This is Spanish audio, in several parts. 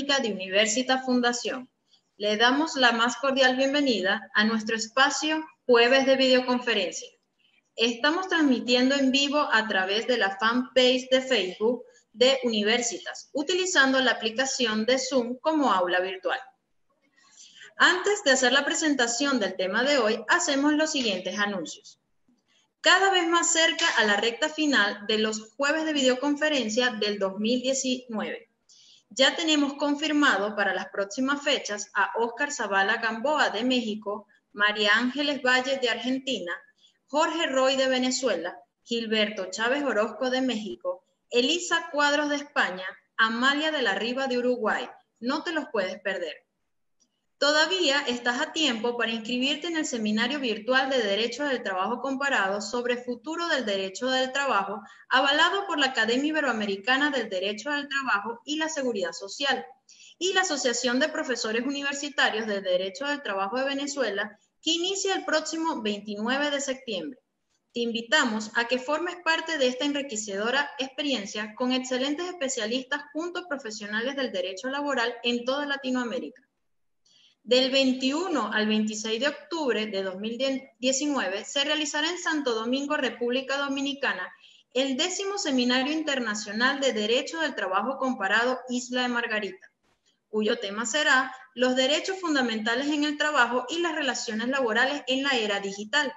académica de Universitas Fundación. Le damos la más cordial bienvenida a nuestro espacio Jueves de Videoconferencia. Estamos transmitiendo en vivo a través de la fanpage de Facebook de Universitas, utilizando la aplicación de Zoom como aula virtual. Antes de hacer la presentación del tema de hoy, hacemos los siguientes anuncios. Cada vez más cerca a la recta final de los jueves de videoconferencia del 2019. Ya tenemos confirmado para las próximas fechas a Óscar Zavala Gamboa de México, María Ángeles Valle de Argentina, Jorge Roy de Venezuela, Gilberto Chávez Orozco de México, Elisa Cuadros de España, Amalia de la Riva de Uruguay. No te los puedes perder. Todavía estás a tiempo para inscribirte en el Seminario Virtual de Derecho del Trabajo Comparado sobre Futuro del Derecho del Trabajo, avalado por la Academia Iberoamericana del Derecho del Trabajo y la Seguridad Social, y la Asociación de Profesores Universitarios de Derecho del Trabajo de Venezuela, que inicia el próximo 29 de septiembre. Te invitamos a que formes parte de esta enriquecedora experiencia con excelentes especialistas junto a profesionales del derecho laboral en toda Latinoamérica. Del 21 al 26 de octubre de 2019 se realizará en Santo Domingo, República Dominicana, el 10º Seminario Internacional de Derecho del Trabajo Comparado Isla de Margarita, cuyo tema será los derechos fundamentales en el trabajo y las relaciones laborales en la era digital.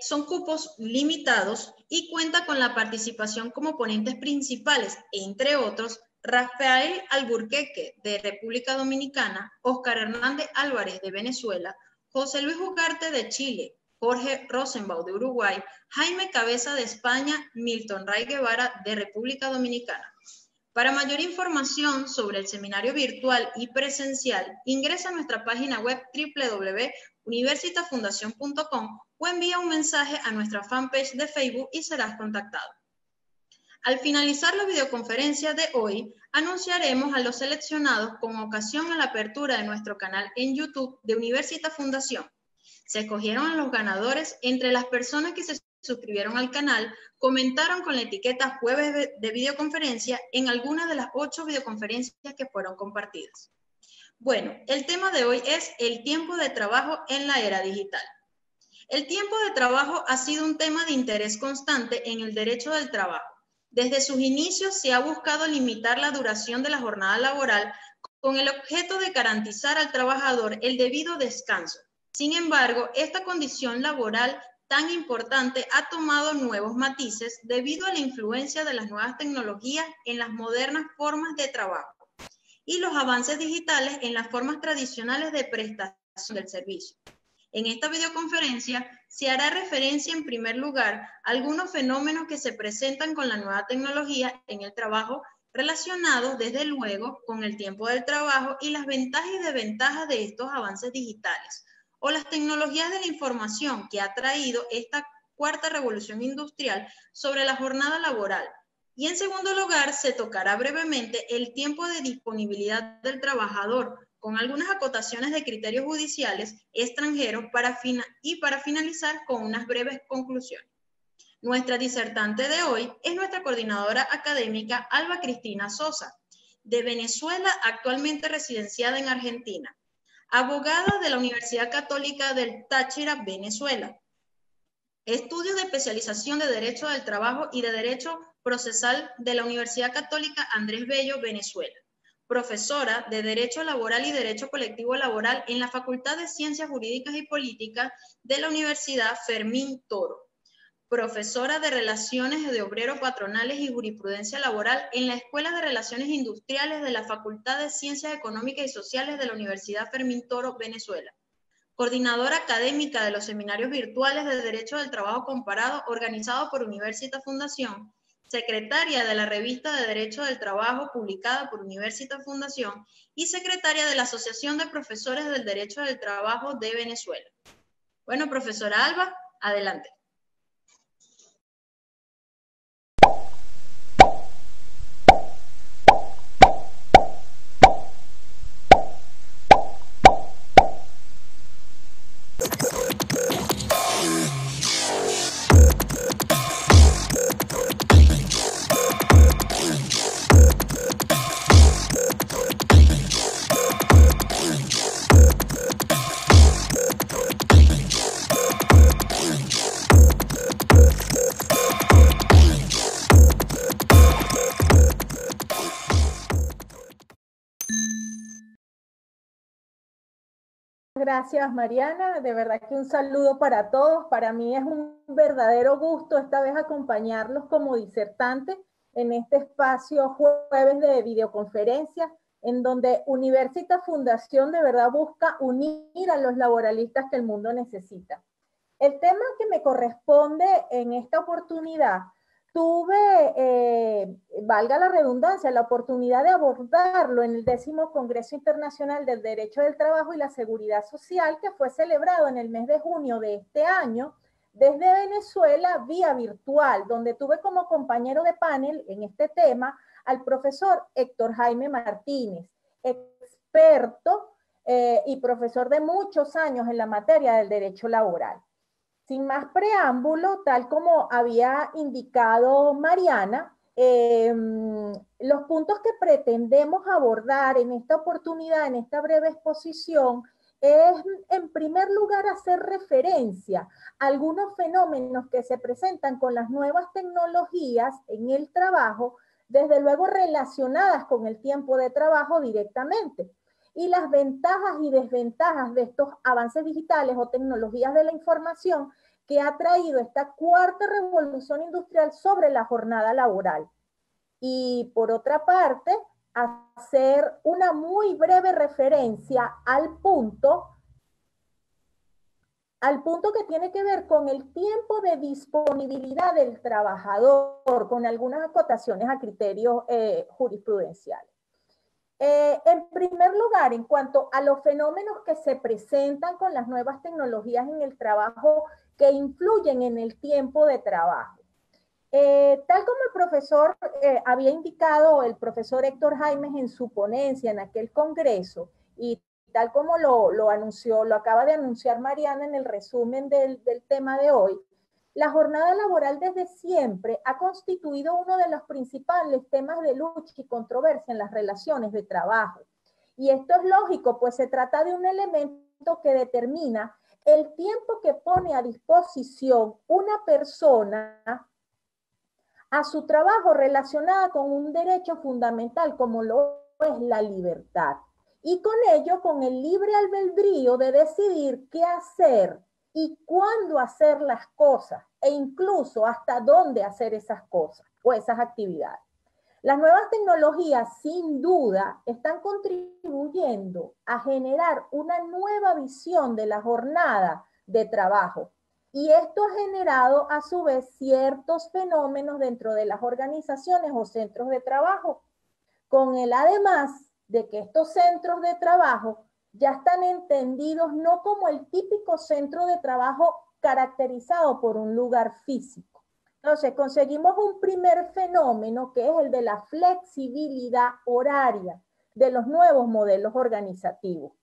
Son cupos limitados y cuenta con la participación como ponentes principales, entre otros, Rafael Alburquerque, de República Dominicana, Óscar Hernández Álvarez, de Venezuela, José Luis Ugarte, de Chile, Jorge Rosenbaum, de Uruguay, Jaime Cabeza, de España, Milton Ray Guevara, de República Dominicana. Para mayor información sobre el seminario virtual y presencial, ingresa a nuestra página web www.universitasfundacion.com o envía un mensaje a nuestra fanpage de Facebook y serás contactado. Al finalizar la videoconferencia de hoy, anunciaremos a los seleccionados con ocasión a la apertura de nuestro canal en YouTube de Universitas Fundación. Se escogieron a los ganadores entre las personas que se suscribieron al canal, comentaron con la etiqueta Jueves de Videoconferencia en alguna de las 8 videoconferencias que fueron compartidas. Bueno, el tema de hoy es el tiempo de trabajo en la era digital. El tiempo de trabajo ha sido un tema de interés constante en el derecho del trabajo. Desde sus inicios se ha buscado limitar la duración de la jornada laboral con el objeto de garantizar al trabajador el debido descanso. Sin embargo, esta condición laboral tan importante ha tomado nuevos matices debido a la influencia de las nuevas tecnologías en las modernas formas de trabajo y los avances digitales en las formas tradicionales de prestación del servicio. En esta videoconferencia se hará referencia en primer lugar a algunos fenómenos que se presentan con la nueva tecnología en el trabajo relacionados desde luego con el tiempo del trabajo y las ventajas y desventajas de estos avances digitales o las tecnologías de la información que ha traído esta cuarta revolución industrial sobre la jornada laboral. Y en segundo lugar se tocará brevemente el tiempo de disponibilidad del trabajador con algunas acotaciones de criterios judiciales extranjeros para finalizar con unas breves conclusiones. Nuestra disertante de hoy es nuestra coordinadora académica Alba Cristina Sosa, de Venezuela, actualmente residenciada en Argentina, abogada de la Universidad Católica del Táchira, Venezuela, estudios de especialización de Derecho del Trabajo y de Derecho Procesal de la Universidad Católica Andrés Bello, Venezuela, profesora de Derecho Laboral y Derecho Colectivo Laboral en la Facultad de Ciencias Jurídicas y Políticas de la Universidad Fermín Toro, profesora de Relaciones de Obreros Patronales y Jurisprudencia Laboral en la Escuela de Relaciones Industriales de la Facultad de Ciencias Económicas y Sociales de la Universidad Fermín Toro, Venezuela, coordinadora académica de los seminarios virtuales de Derecho del Trabajo Comparado organizados por Universitas Fundación, secretaria de la revista de Derecho del Trabajo publicada por Universitas Fundación y secretaria de la Asociación de Profesores del Derecho del Trabajo de Venezuela. Bueno, profesora Alba, adelante. Gracias, Mariana. De verdad que un saludo para todos. Para mí es un verdadero gusto esta vez acompañarlos como disertante en este espacio jueves de videoconferencias, en donde Universitas Fundación de verdad busca unir a los laboralistas que el mundo necesita. El tema que me corresponde en esta oportunidad, tuve, valga la redundancia, la oportunidad de abordarlo en el 10º Congreso Internacional del Derecho del Trabajo y la Seguridad Social, que fue celebrado en el mes de junio de este año, desde Venezuela vía virtual, donde tuve como compañero de panel en este tema al profesor Héctor Jaime Martínez, experto y profesor de muchos años en la materia del derecho laboral. Sin más preámbulo, tal como había indicado Mariana, los puntos que pretendemos abordar en esta oportunidad, en esta breve exposición, es en primer lugar hacer referencia a algunos fenómenos que se presentan con las nuevas tecnologías en el trabajo, desde luego relacionadas con el tiempo de trabajo directamente, y las ventajas y desventajas de estos avances digitales o tecnologías de la información que ha traído esta cuarta revolución industrial sobre la jornada laboral. Y por otra parte, hacer una muy breve referencia al punto que tiene que ver con el tiempo de disponibilidad del trabajador, con algunas acotaciones a criterios jurisprudenciales. En primer lugar, en cuanto a los fenómenos que se presentan con las nuevas tecnologías en el trabajo que influyen en el tiempo de trabajo. Tal como el profesor había indicado, el profesor Héctor Jaimes en su ponencia en aquel congreso, y tal como lo acaba de anunciar Mariana en el resumen del tema de hoy, la jornada laboral desde siempre ha constituido uno de los principales temas de lucha y controversia en las relaciones de trabajo. Y esto es lógico, pues se trata de un elemento que determina el tiempo que pone a disposición una persona a su trabajo relacionada con un derecho fundamental como lo es la libertad. Y con ello, con el libre albedrío de decidir qué hacer y cuándo hacer las cosas e incluso hasta dónde hacer esas cosas o esas actividades. Las nuevas tecnologías, sin duda, están contribuyendo a generar una nueva visión de la jornada de trabajo. Y esto ha generado, a su vez, ciertos fenómenos dentro de las organizaciones o centros de trabajo, con el además de que estos centros de trabajo ya están entendidos no como el típico centro de trabajo caracterizado por un lugar físico. Entonces, conseguimos un primer fenómeno que es el de la flexibilidad horaria de los nuevos modelos organizativos.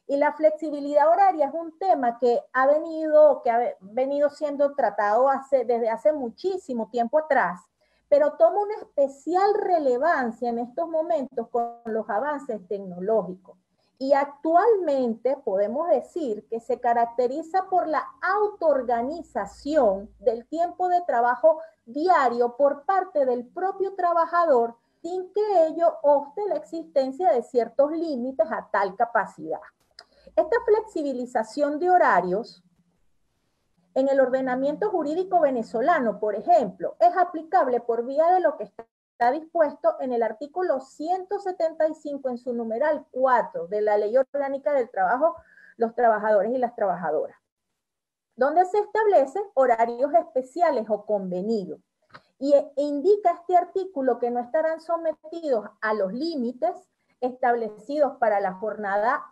Y la flexibilidad horaria es un tema que ha venido siendo tratado desde hace muchísimo tiempo atrás, pero toma una especial relevancia en estos momentos con los avances tecnológicos. Y actualmente podemos decir que se caracteriza por la autoorganización del tiempo de trabajo diario por parte del propio trabajador, sin que ello obste la existencia de ciertos límites a tal capacidad. Esta flexibilización de horarios en el ordenamiento jurídico venezolano, por ejemplo, es aplicable por vía de lo que está dispuesto en el artículo 175 en su numeral 4 de la Ley Orgánica del Trabajo, los trabajadores y las trabajadoras, donde se establecen horarios especiales o convenidos. Y indica este artículo que no estarán sometidos a los límites establecidos para la jornada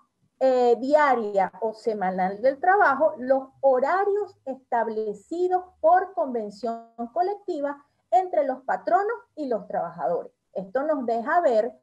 diaria o semanal del trabajo, los horarios establecidos por convención colectiva entre los patronos y los trabajadores. Esto nos deja ver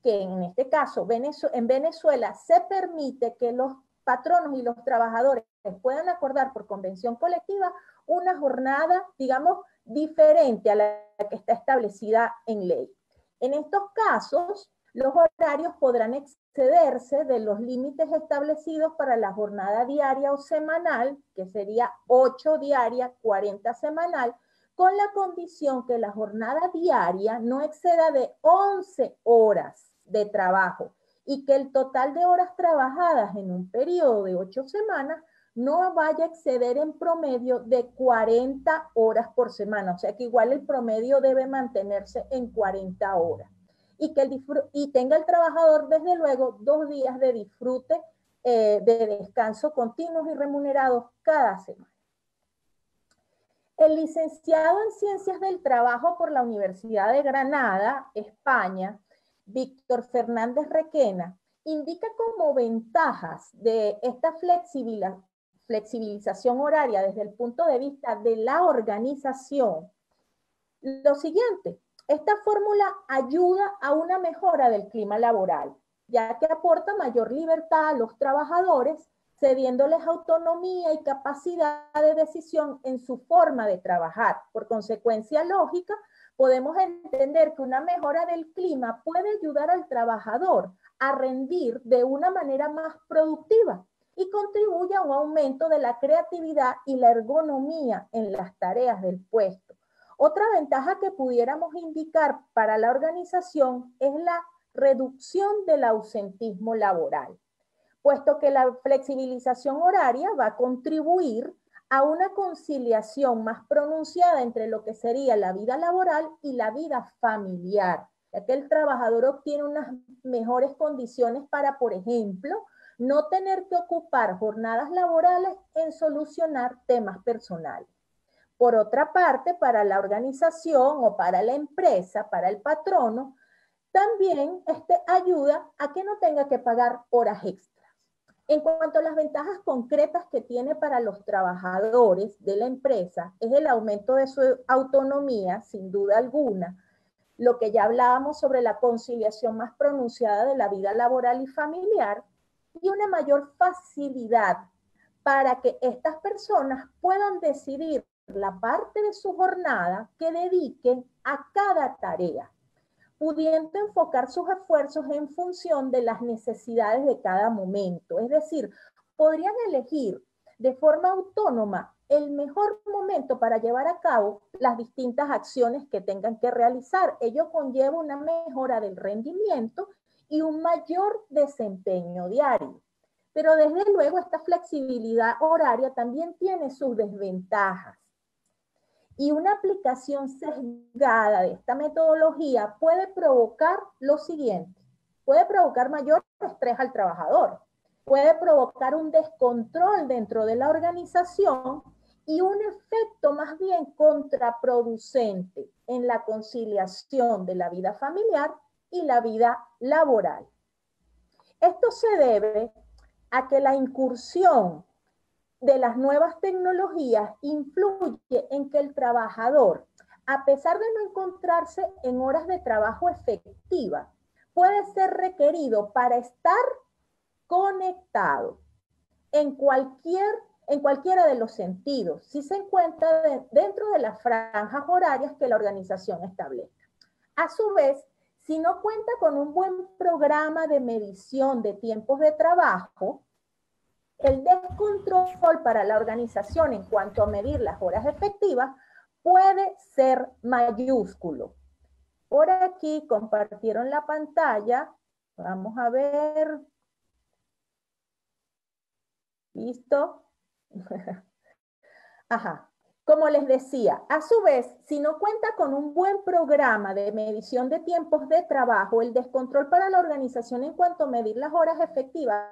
que en este caso en Venezuela se permite que los patronos y los trabajadores puedan acordar por convención colectiva una jornada, digamos, diferente a la que está establecida en ley. En estos casos, los horarios podrán excederse de los límites establecidos para la jornada diaria o semanal, que sería 8 diaria, 40 semanal, con la condición que la jornada diaria no exceda de 11 horas de trabajo y que el total de horas trabajadas en un periodo de 8 semanas no vaya a exceder en promedio de 40 horas por semana. O sea que igual el promedio debe mantenerse en 40 horas. Y tenga el trabajador, desde luego, 2 días de disfrute, de descanso continuos y remunerados cada semana. El licenciado en Ciencias del Trabajo por la Universidad de Granada, España, Víctor Fernández Requena, indica como ventajas de esta flexibilización horaria desde el punto de vista de la organización lo siguiente: esta fórmula ayuda a una mejora del clima laboral, ya que aporta mayor libertad a los trabajadores, cediéndoles autonomía y capacidad de decisión en su forma de trabajar. Por consecuencia lógica, podemos entender que una mejora del clima puede ayudar al trabajador a rendir de una manera más productiva y contribuye a un aumento de la creatividad y la ergonomía en las tareas del puesto. Otra ventaja que pudiéramos indicar para la organización es la reducción del ausentismo laboral, puesto que la flexibilización horaria va a contribuir a una conciliación más pronunciada entre lo que sería la vida laboral y la vida familiar, ya que el trabajador obtiene unas mejores condiciones para, por ejemplo, no tener que ocupar jornadas laborales en solucionar temas personales. Por otra parte, para la organización o para la empresa, para el patrono, también ayuda a que no tenga que pagar horas extras. En cuanto a las ventajas concretas que tiene para los trabajadores de la empresa, es el aumento de su autonomía, sin duda alguna, lo que ya hablábamos sobre la conciliación más pronunciada de la vida laboral y familiar, y una mayor facilidad para que estas personas puedan decidir la parte de su jornada que dediquen a cada tarea, pudiendo enfocar sus esfuerzos en función de las necesidades de cada momento. Es decir, podrían elegir de forma autónoma el mejor momento para llevar a cabo las distintas acciones que tengan que realizar. Ello conlleva una mejora del rendimiento y un mayor desempeño diario. Pero desde luego esta flexibilidad horaria también tiene sus desventajas. Y una aplicación sesgada de esta metodología puede provocar lo siguiente: puede provocar mayor estrés al trabajador, puede provocar un descontrol dentro de la organización y un efecto más bien contraproducente en la conciliación de la vida familiar y la vida laboral. Esto se debe a que la incursión de las nuevas tecnologías influye en que el trabajador, a pesar de no encontrarse en horas de trabajo efectivas, puede ser requerido para estar conectado en cualquiera de los sentidos, si se encuentra dentro de las franjas horarias que la organización establezca. A su vez, si no cuenta con un buen programa de medición de tiempos de trabajo, el descontrol para la organización en cuanto a medir las horas efectivas puede ser mayúsculo. Por aquí compartieron la pantalla. Vamos a ver. ¿Listo? Ajá. Como les decía, a su vez, si no cuenta con un buen programa de medición de tiempos de trabajo, el descontrol para la organización en cuanto a medir las horas efectivas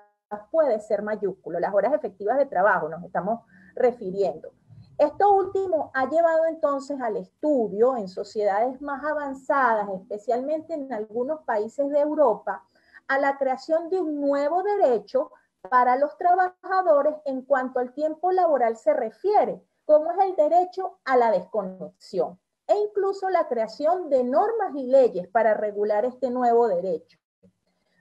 puede ser mayúsculo. Las horas efectivas de trabajo nos estamos refiriendo. Esto último ha llevado entonces al estudio en sociedades más avanzadas, especialmente en algunos países de Europa, a la creación de un nuevo derecho para los trabajadores en cuanto al tiempo laboral se refiere, como es el derecho a la desconexión, e incluso la creación de normas y leyes para regular este nuevo derecho.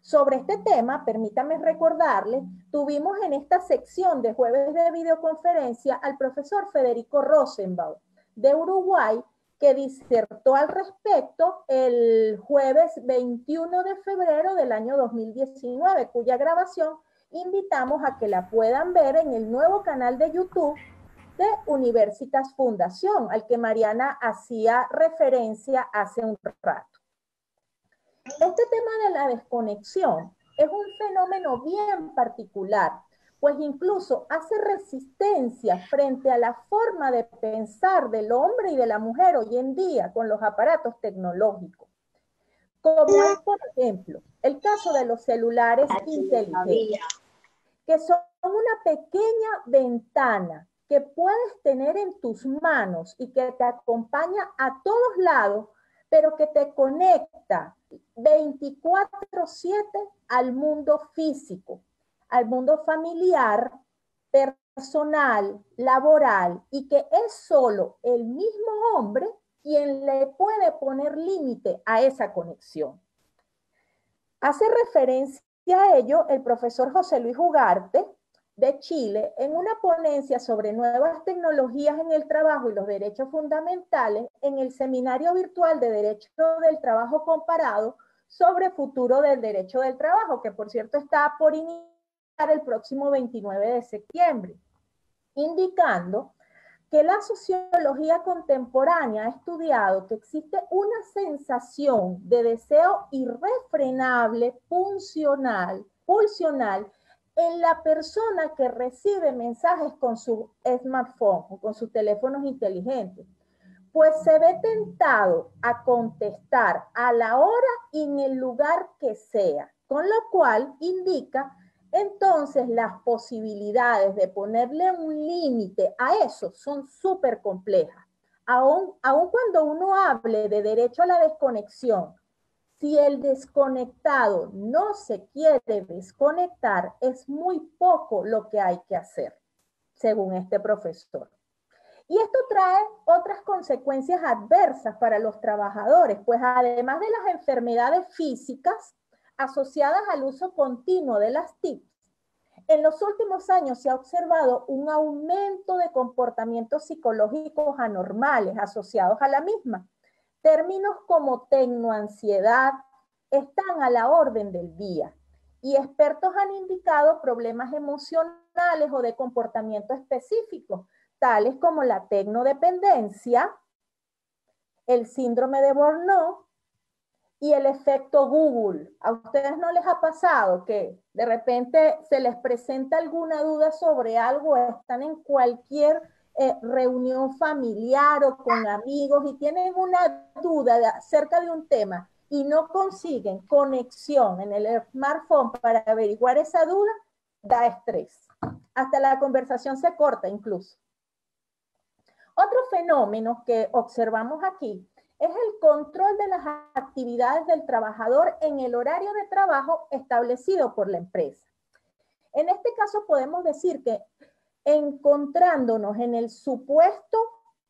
Sobre este tema, permítame recordarles, tuvimos en esta sección de jueves de videoconferencia al profesor Federico Rosenbaum de Uruguay, que disertó al respecto el jueves 21 de febrero del año 2019, cuya grabación invitamos a que la puedan ver en el nuevo canal de YouTube de Universitas Fundación, al que Mariana hacía referencia hace un rato. Este tema de la desconexión es un fenómeno bien particular, pues incluso hace resistencia frente a la forma de pensar del hombre y de la mujer hoy en día con los aparatos tecnológicos. Como es, por ejemplo, el caso de los celulares inteligentes, que son una pequeña ventana que puedes tener en tus manos y que te acompaña a todos lados, pero que te conecta 24/7 al mundo físico, al mundo familiar, personal, laboral, y que es solo el mismo hombre quien le puede poner límite a esa conexión. Hace referencia a ello el profesor José Luis Ugarte, de Chile, en una ponencia sobre nuevas tecnologías en el trabajo y los derechos fundamentales en el Seminario Virtual de Derecho del Trabajo Comparado sobre futuro del derecho del trabajo, que por cierto está por iniciar el próximo 29 de septiembre, indicando que la sociología contemporánea ha estudiado que existe una sensación de deseo irrefrenable, pulsional, en la persona que recibe mensajes con su smartphone o con sus teléfonos inteligentes, pues se ve tentado a contestar a la hora y en el lugar que sea, con lo cual indica entonces las posibilidades de ponerle un límite a eso son súper complejas. Aun cuando uno hable de derecho a la desconexión, si el desconectado no se quiere desconectar, es muy poco lo que hay que hacer, según este profesor. Y esto trae otras consecuencias adversas para los trabajadores, pues además de las enfermedades físicas asociadas al uso continuo de las TIC, en los últimos años se ha observado un aumento de comportamientos psicológicos anormales asociados a la misma. Términos como tecnoansiedad están a la orden del día y expertos han indicado problemas emocionales o de comportamiento específicos, tales como la tecnodependencia, el síndrome de Burnout y el efecto Google. ¿A ustedes no les ha pasado que de repente se les presenta alguna duda sobre algo, están en cualquier reunión familiar o con amigos y tienen una duda acerca de un tema y no consiguen conexión en el smartphone para averiguar esa duda? Da estrés. Hasta la conversación se corta incluso. Otro fenómeno que observamos aquí es el control de las actividades del trabajador en el horario de trabajo establecido por la empresa. En este caso podemos decir que encontrándonos en el supuesto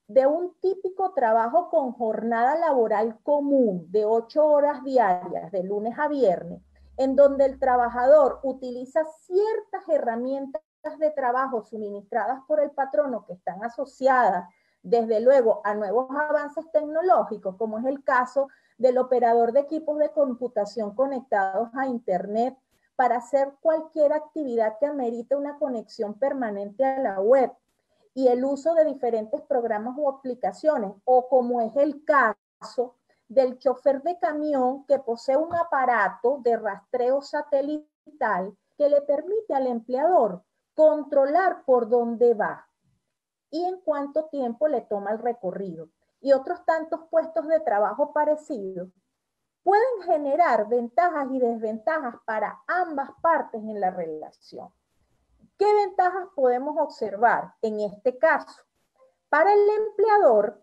de un típico trabajo con jornada laboral común de 8 horas diarias, de lunes a viernes, en donde el trabajador utiliza ciertas herramientas de trabajo suministradas por el patrono que están asociadas desde luego a nuevos avances tecnológicos, como es el caso del operador de equipos de computación conectados a Internet para hacer cualquier actividad que amerite una conexión permanente a la web y el uso de diferentes programas o aplicaciones, o como es el caso del chofer de camión que posee un aparato de rastreo satelital que le permite al empleador controlar por dónde va y en cuánto tiempo le toma el recorrido. Y otros tantos puestos de trabajo parecidos pueden generar ventajas y desventajas para ambas partes en la relación. ¿Qué ventajas podemos observar en este caso? Para el empleador,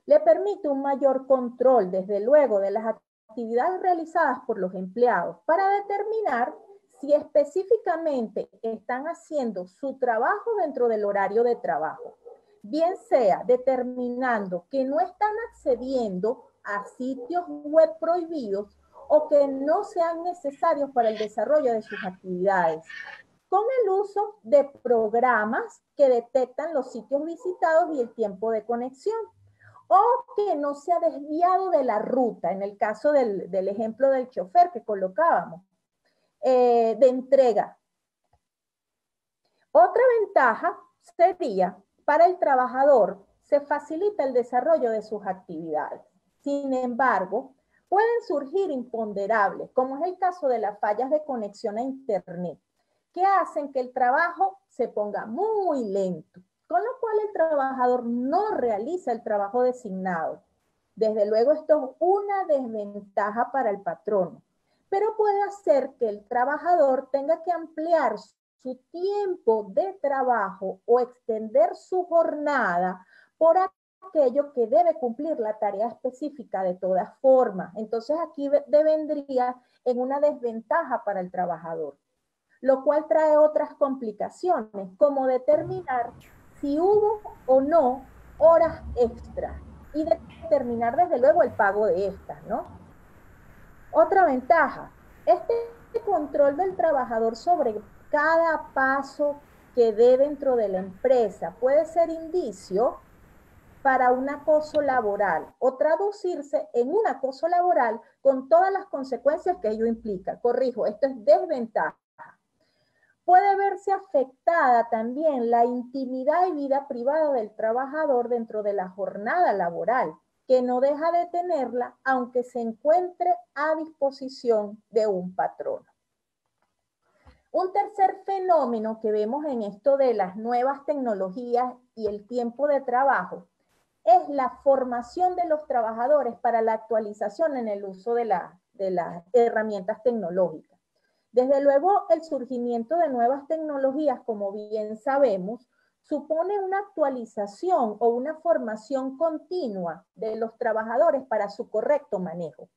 le permite un mayor control, desde luego, de las actividades realizadas por los empleados para determinar si específicamente están haciendo su trabajo dentro del horario de trabajo, bien sea determinando que no están accediendo a sitios web prohibidos o que no sean necesarios para el desarrollo de sus actividades, con el uso de programas que detectan los sitios visitados y el tiempo de conexión, o que no se ha desviado de la ruta, en el caso del ejemplo del chofer que colocábamos, de entrega. Otra ventaja sería, para el trabajador, se facilita el desarrollo de sus actividades. Sin embargo, pueden surgir imponderables, como es el caso de las fallas de conexión a Internet, que hacen que el trabajo se ponga muy lento, con lo cual el trabajador no realiza el trabajo designado. Desde luego esto es una desventaja para el patrono, pero puede hacer que el trabajador tenga que ampliar su tiempo de trabajo o extender su jornada por aquello que debe cumplir la tarea específica de todas formas. Entonces aquí vendría en una desventaja para el trabajador, lo cual trae otras complicaciones, como determinar si hubo o no horas extras y determinar desde luego el pago de estas, ¿no? Otra ventaja, este control del trabajador sobre cada paso que dé dentro de la empresa puede ser indicio para un acoso laboral o traducirse en un acoso laboral con todas las consecuencias que ello implica. Corrijo, esto es desventaja. Puede verse afectada también la intimidad y vida privada del trabajador dentro de la jornada laboral, que no deja de tenerla aunque se encuentre a disposición de un patrono. Un tercer fenómeno que vemos en esto de las nuevas tecnologías y el tiempo de trabajo es la formación de los trabajadores para la actualización en el uso de las herramientas tecnológicas. Desde luego, el surgimiento de nuevas tecnologías, como bien sabemos, supone una actualización o una formación continua de los trabajadores para su correcto manejo,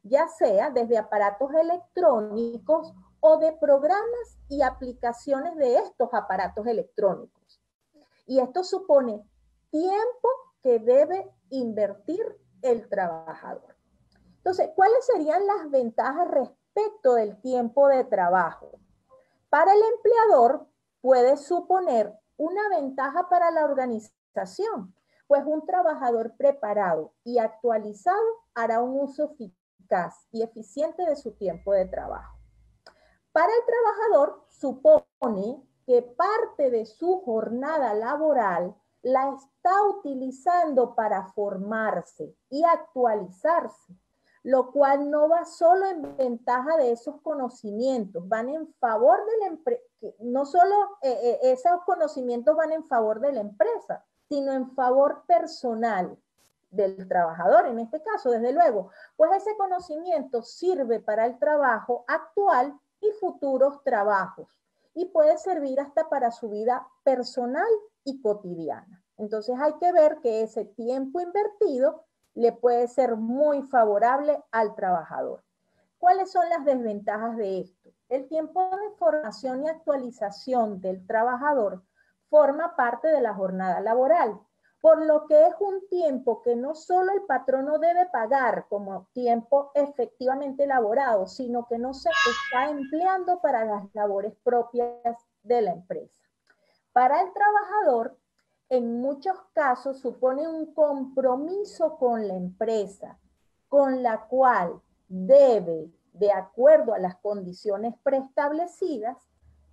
ya sea desde aparatos electrónicos o de programas y aplicaciones de estos aparatos electrónicos. Y esto supone tiempo que debe invertir el trabajador. Entonces, ¿cuáles serían las ventajas respecto del tiempo de trabajo? Para el empleador puede suponer una ventaja para la organización, pues un trabajador preparado y actualizado hará un uso eficaz y eficiente de su tiempo de trabajo. Para el trabajador supone que parte de su jornada laboral la está utilizando para formarse y actualizarse, lo cual no va solo en ventaja de esos conocimientos, van en favor de la empresa, no solo esos conocimientos van en favor de la empresa, sino en favor personal del trabajador, en este caso, desde luego, pues ese conocimiento sirve para el trabajo actual y futuros trabajos, y puede servir hasta para su vida personal y cotidiana. Entonces hay que ver que ese tiempo invertido le puede ser muy favorable al trabajador. ¿Cuáles son las desventajas de esto? El tiempo de formación y actualización del trabajador forma parte de la jornada laboral, por lo que es un tiempo que no solo el patrono debe pagar como tiempo efectivamente elaborado, sino que no se está empleando para las labores propias de la empresa. Para el trabajador, en muchos casos supone un compromiso con la empresa, con la cual debe, de acuerdo a las condiciones preestablecidas,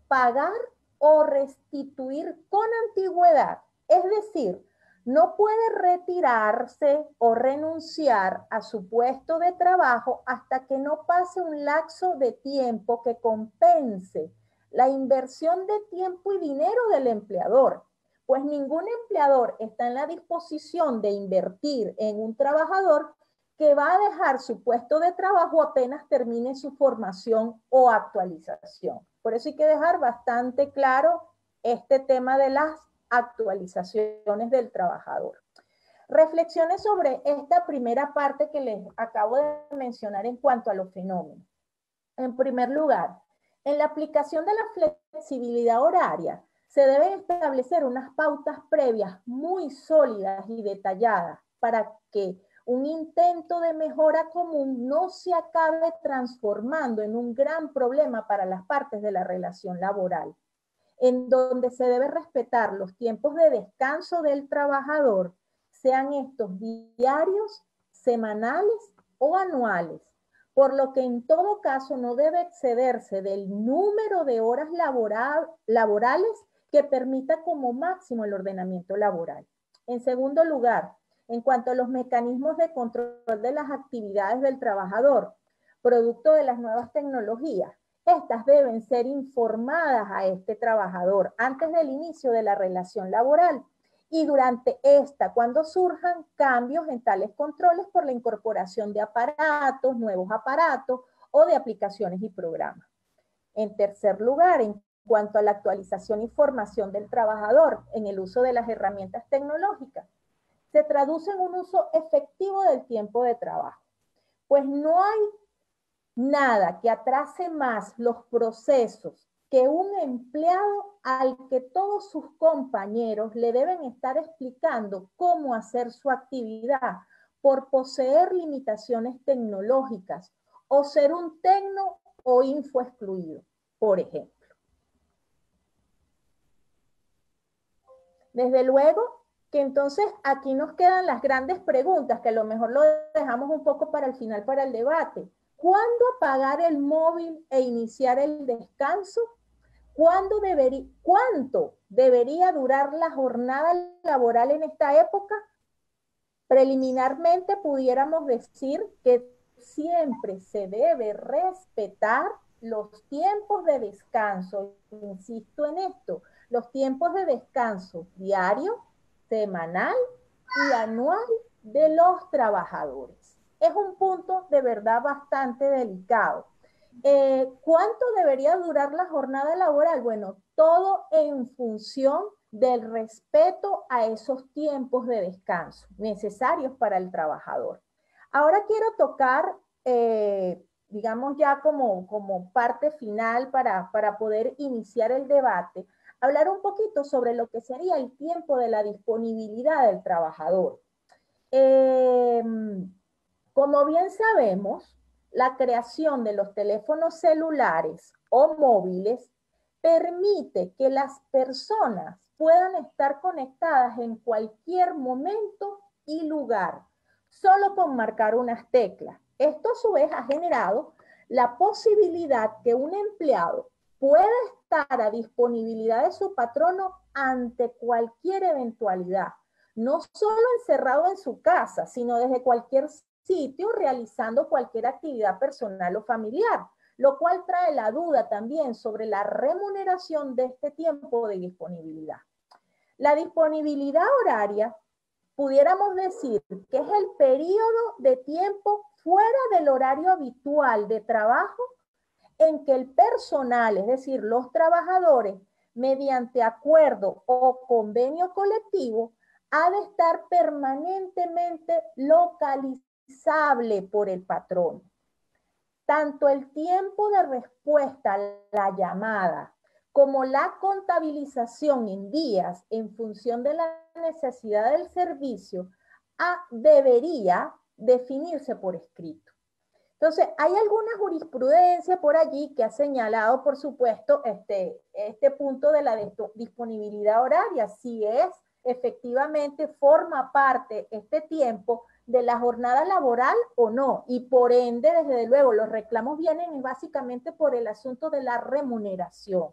pagar o restituir con antigüedad. Es decir, no puede retirarse o renunciar a su puesto de trabajo hasta que no pase un lapso de tiempo que compense la inversión de tiempo y dinero del empleador, pues ningún empleador está en la disposición de invertir en un trabajador que va a dejar su puesto de trabajo apenas termine su formación o actualización. Por eso hay que dejar bastante claro este tema de las actualizaciones del trabajador. Reflexiones sobre esta primera parte que les acabo de mencionar en cuanto a los fenómenos. En primer lugar, en la aplicación de la flexibilidad horaria, se deben establecer unas pautas previas muy sólidas y detalladas para que un intento de mejora común no se acabe transformando en un gran problema para las partes de la relación laboral, en donde se debe respetar los tiempos de descanso del trabajador, sean estos diarios, semanales o anuales, por lo que en todo caso no debe excederse del número de horas laborales que permita como máximo el ordenamiento laboral. En segundo lugar, En cuanto a los mecanismos de control de las actividades del trabajador, producto de las nuevas tecnologías, estas deben ser informadas a este trabajador antes del inicio de la relación laboral y durante esta, cuando surjan cambios en tales controles por la incorporación de aparatos, nuevos aparatos o de aplicaciones y programas. En tercer lugar, en cuanto a la actualización y formación del trabajador en el uso de las herramientas tecnológicas, se traduce en un uso efectivo del tiempo de trabajo. Pues no hay nada que atrase más los procesos que un empleado al que todos sus compañeros le deben estar explicando cómo hacer su actividad por poseer limitaciones tecnológicas o ser un tecno o info excluido, por ejemplo. Desde luego que entonces aquí nos quedan las grandes preguntas, que a lo mejor lo dejamos un poco para el final, para el debate. ¿Cuándo apagar el móvil e iniciar el descanso? ¿Cuánto debería durar la jornada laboral en esta época? Preliminarmente pudiéramos decir que siempre se debe respetar los tiempos de descanso. Insisto en esto, los tiempos de descanso diario, semanal y anual de los trabajadores. Es un punto de verdad bastante delicado. ¿Cuánto debería durar la jornada laboral? Bueno, todo en función del respeto a esos tiempos de descanso necesarios para el trabajador. Ahora quiero tocar, digamos ya como parte final para poder iniciar el debate, hablar un poquito sobre lo que sería el tiempo de la disponibilidad del trabajador. Como bien sabemos, la creación de los teléfonos celulares o móviles permite que las personas puedan estar conectadas en cualquier momento y lugar, solo con marcar unas teclas. Esto a su vez ha generado la posibilidad que un empleado pueda estar a disponibilidad de su patrono ante cualquier eventualidad, no solo encerrado en su casa, sino desde cualquier sitio realizando cualquier actividad personal o familiar, lo cual trae la duda también sobre la remuneración de este tiempo de disponibilidad. La disponibilidad horaria, pudiéramos decir que es el periodo de tiempo fuera del horario habitual de trabajo en que el personal, es decir, los trabajadores, mediante acuerdo o convenio colectivo, ha de estar permanentemente localizable por el patrón. Tanto el tiempo de respuesta a la llamada como la contabilización en días en función de la necesidad del servicio debería definirse por escrito. Entonces, hay alguna jurisprudencia por allí que ha señalado, por supuesto, este punto de la disponibilidad horaria, si es efectivamente forma parte este tiempo de la jornada laboral o no. Y por ende, desde luego, los reclamos vienen básicamente por el asunto de la remuneración.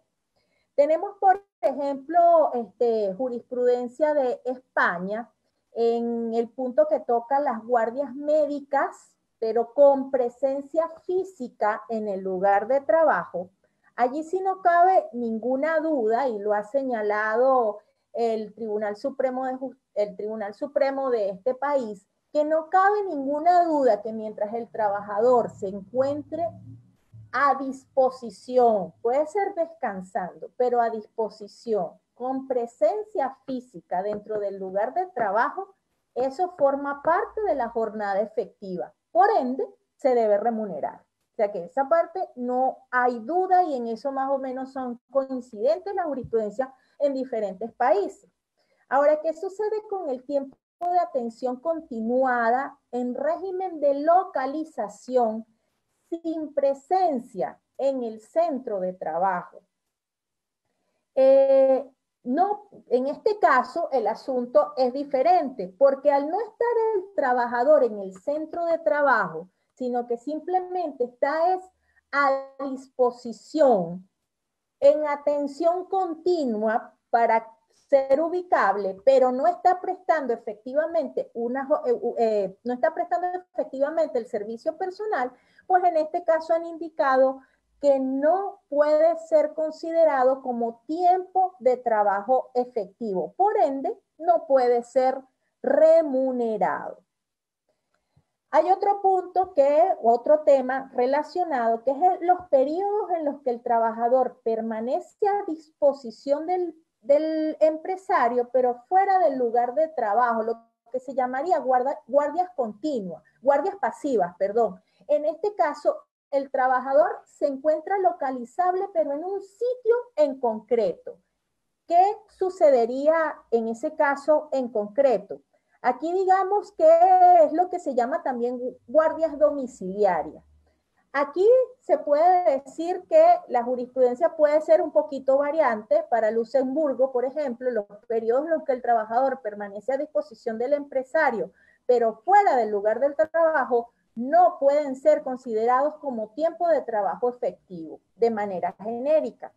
Tenemos, por ejemplo, jurisprudencia de España en el punto que toca las guardias médicas, pero con presencia física en el lugar de trabajo. Allí sí no cabe ninguna duda, y lo ha señalado el Tribunal Supremo de este país, que no cabe ninguna duda que mientras el trabajador se encuentre a disposición, puede ser descansando, pero a disposición, con presencia física dentro del lugar de trabajo, eso forma parte de la jornada efectiva. Por ende, se debe remunerar. O sea que esa parte no hay duda, y en eso más o menos son coincidentes las jurisprudencias en diferentes países. Ahora, ¿qué sucede con el tiempo de atención continuada en régimen de localización sin presencia en el centro de trabajo? No, en este caso el asunto es diferente, porque al no estar el trabajador en el centro de trabajo, sino que simplemente está a disposición, en atención continua para ser ubicable, pero no está prestando efectivamente el servicio personal, pues en este caso han indicado que no puede ser considerado como tiempo de trabajo efectivo. Por ende, no puede ser remunerado. Hay otro tema relacionado, que es los periodos en los que el trabajador permanece a disposición del empresario, pero fuera del lugar de trabajo, lo que se llamaría guardias pasivas, perdón. En este caso, el trabajador se encuentra localizable, pero en un sitio en concreto. ¿Qué sucedería en ese caso en concreto? Aquí digamos que es lo que se llama también guardias domiciliarias. Aquí se puede decir que la jurisprudencia puede ser un poquito variante. Para Luxemburgo, por ejemplo, los periodos en los que el trabajador permanece a disposición del empresario, pero fuera del lugar del trabajo, no pueden ser considerados como tiempo de trabajo efectivo, de manera genérica.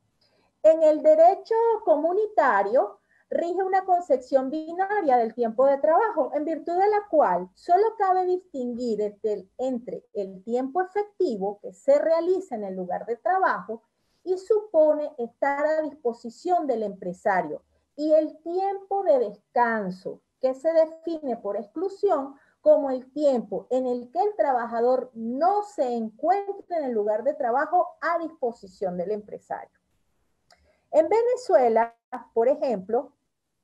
En el derecho comunitario rige una concepción binaria del tiempo de trabajo, en virtud de la cual solo cabe distinguir entre el tiempo efectivo que se realiza en el lugar de trabajo y supone estar a disposición del empresario, y el tiempo de descanso, que se define por exclusión como el tiempo en el que el trabajador no se encuentra en el lugar de trabajo a disposición del empresario. En Venezuela, por ejemplo,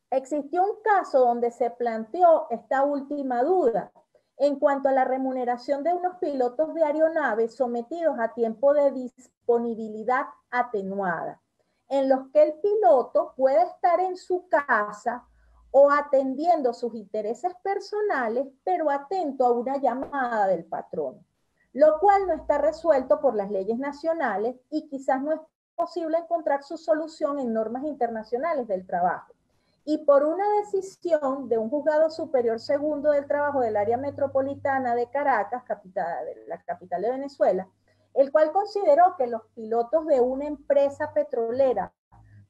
existió un caso donde se planteó esta última duda en cuanto a la remuneración de unos pilotos de aeronaves sometidos a tiempo de disponibilidad atenuada, en los que el piloto puede estar en su casa o atendiendo sus intereses personales, pero atento a una llamada del patrón, lo cual no está resuelto por las leyes nacionales y quizás no es posible encontrar su solución en normas internacionales del trabajo. Y por una decisión de un juzgado superior segundo del trabajo del área metropolitana de Caracas, la capital de Venezuela, el cual consideró que los pilotos de una empresa petrolera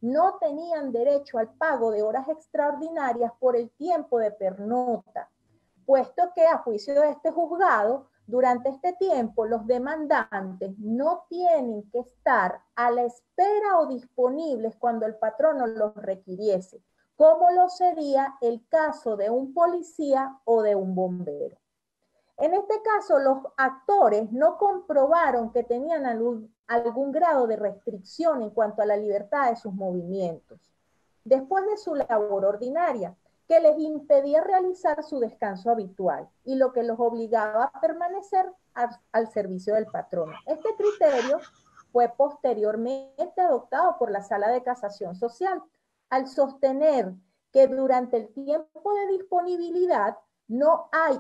no tenían derecho al pago de horas extraordinarias por el tiempo de pernocta, puesto que a juicio de este juzgado, durante este tiempo los demandantes no tienen que estar a la espera o disponibles cuando el patrono los requiriese, como lo sería el caso de un policía o de un bombero. En este caso, los actores no comprobaron que tenían algún grado de restricción en cuanto a la libertad de sus movimientos, después de su labor ordinaria, que les impedía realizar su descanso habitual y lo que los obligaba a permanecer al servicio del patrono. Este criterio fue posteriormente adoptado por la Sala de Casación Social, al sostener que durante el tiempo de disponibilidad no hay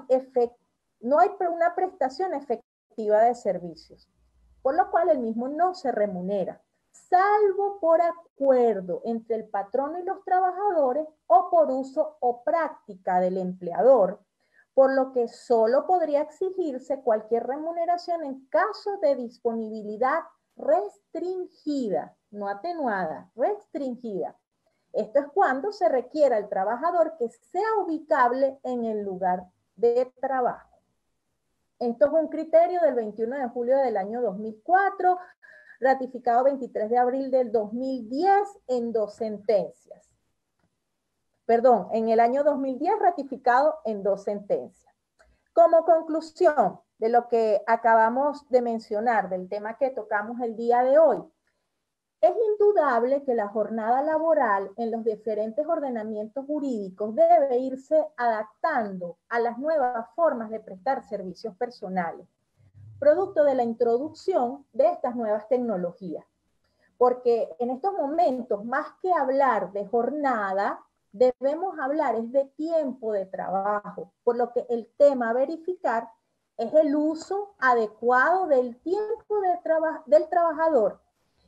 una prestación efectiva de servicios, por lo cual el mismo no se remunera, salvo por acuerdo entre el patrono y los trabajadores o por uso o práctica del empleador, por lo que solo podría exigirse cualquier remuneración en caso de disponibilidad restringida, no atenuada, restringida. Esto es cuando se requiera al trabajador que sea ubicable en el lugar de trabajo. Esto es un criterio del 21 de julio del año 2004, ratificado 23 de abril del 2010 en 2 sentencias. Perdón, en el año 2010 ratificado en 2 sentencias. Como conclusión de lo que acabamos de mencionar, del tema que tocamos el día de hoy, es indudable que la jornada laboral en los diferentes ordenamientos jurídicos debe irse adaptando a las nuevas formas de prestar servicios personales, producto de la introducción de estas nuevas tecnologías. Porque en estos momentos, más que hablar de jornada, debemos hablar es de tiempo de trabajo, por lo que el tema a verificar es el uso adecuado del tiempo del trabajador,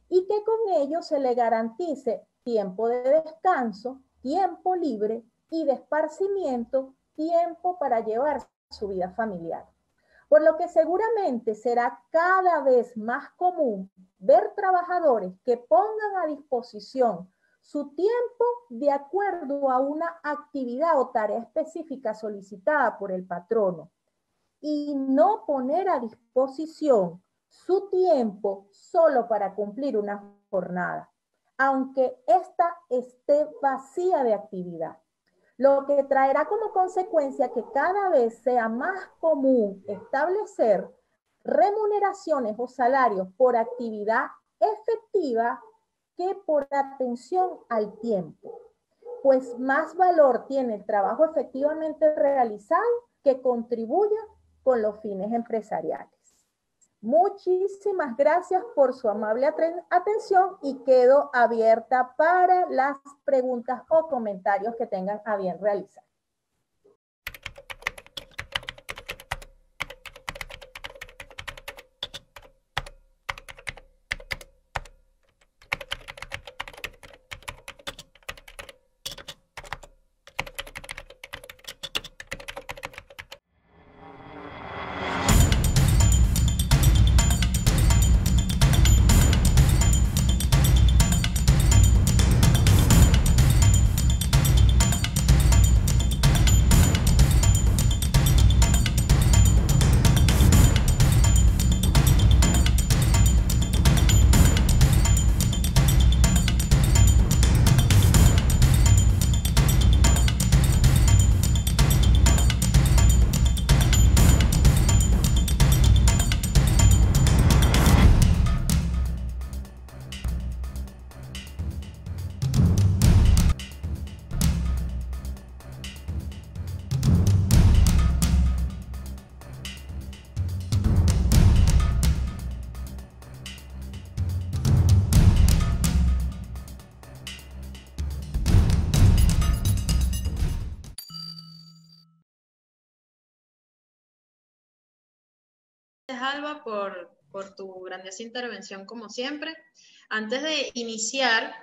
y que con ello se le garantice tiempo de descanso, tiempo libre y de esparcimiento, tiempo para llevar su vida familiar. Por lo que seguramente será cada vez más común ver trabajadores que pongan a disposición su tiempo de acuerdo a una actividad o tarea específica solicitada por el patrono y no poner a disposición su tiempo solo para cumplir una jornada, aunque ésta esté vacía de actividad. Lo que traerá como consecuencia que cada vez sea más común establecer remuneraciones o salarios por actividad efectiva que por atención al tiempo, pues más valor tiene el trabajo efectivamente realizado que contribuya con los fines empresariales. Muchísimas gracias por su amable atención y quedo abierta para las preguntas o comentarios que tengan a bien realizar. Alba, por tu grandiosa intervención como siempre. Antes de iniciar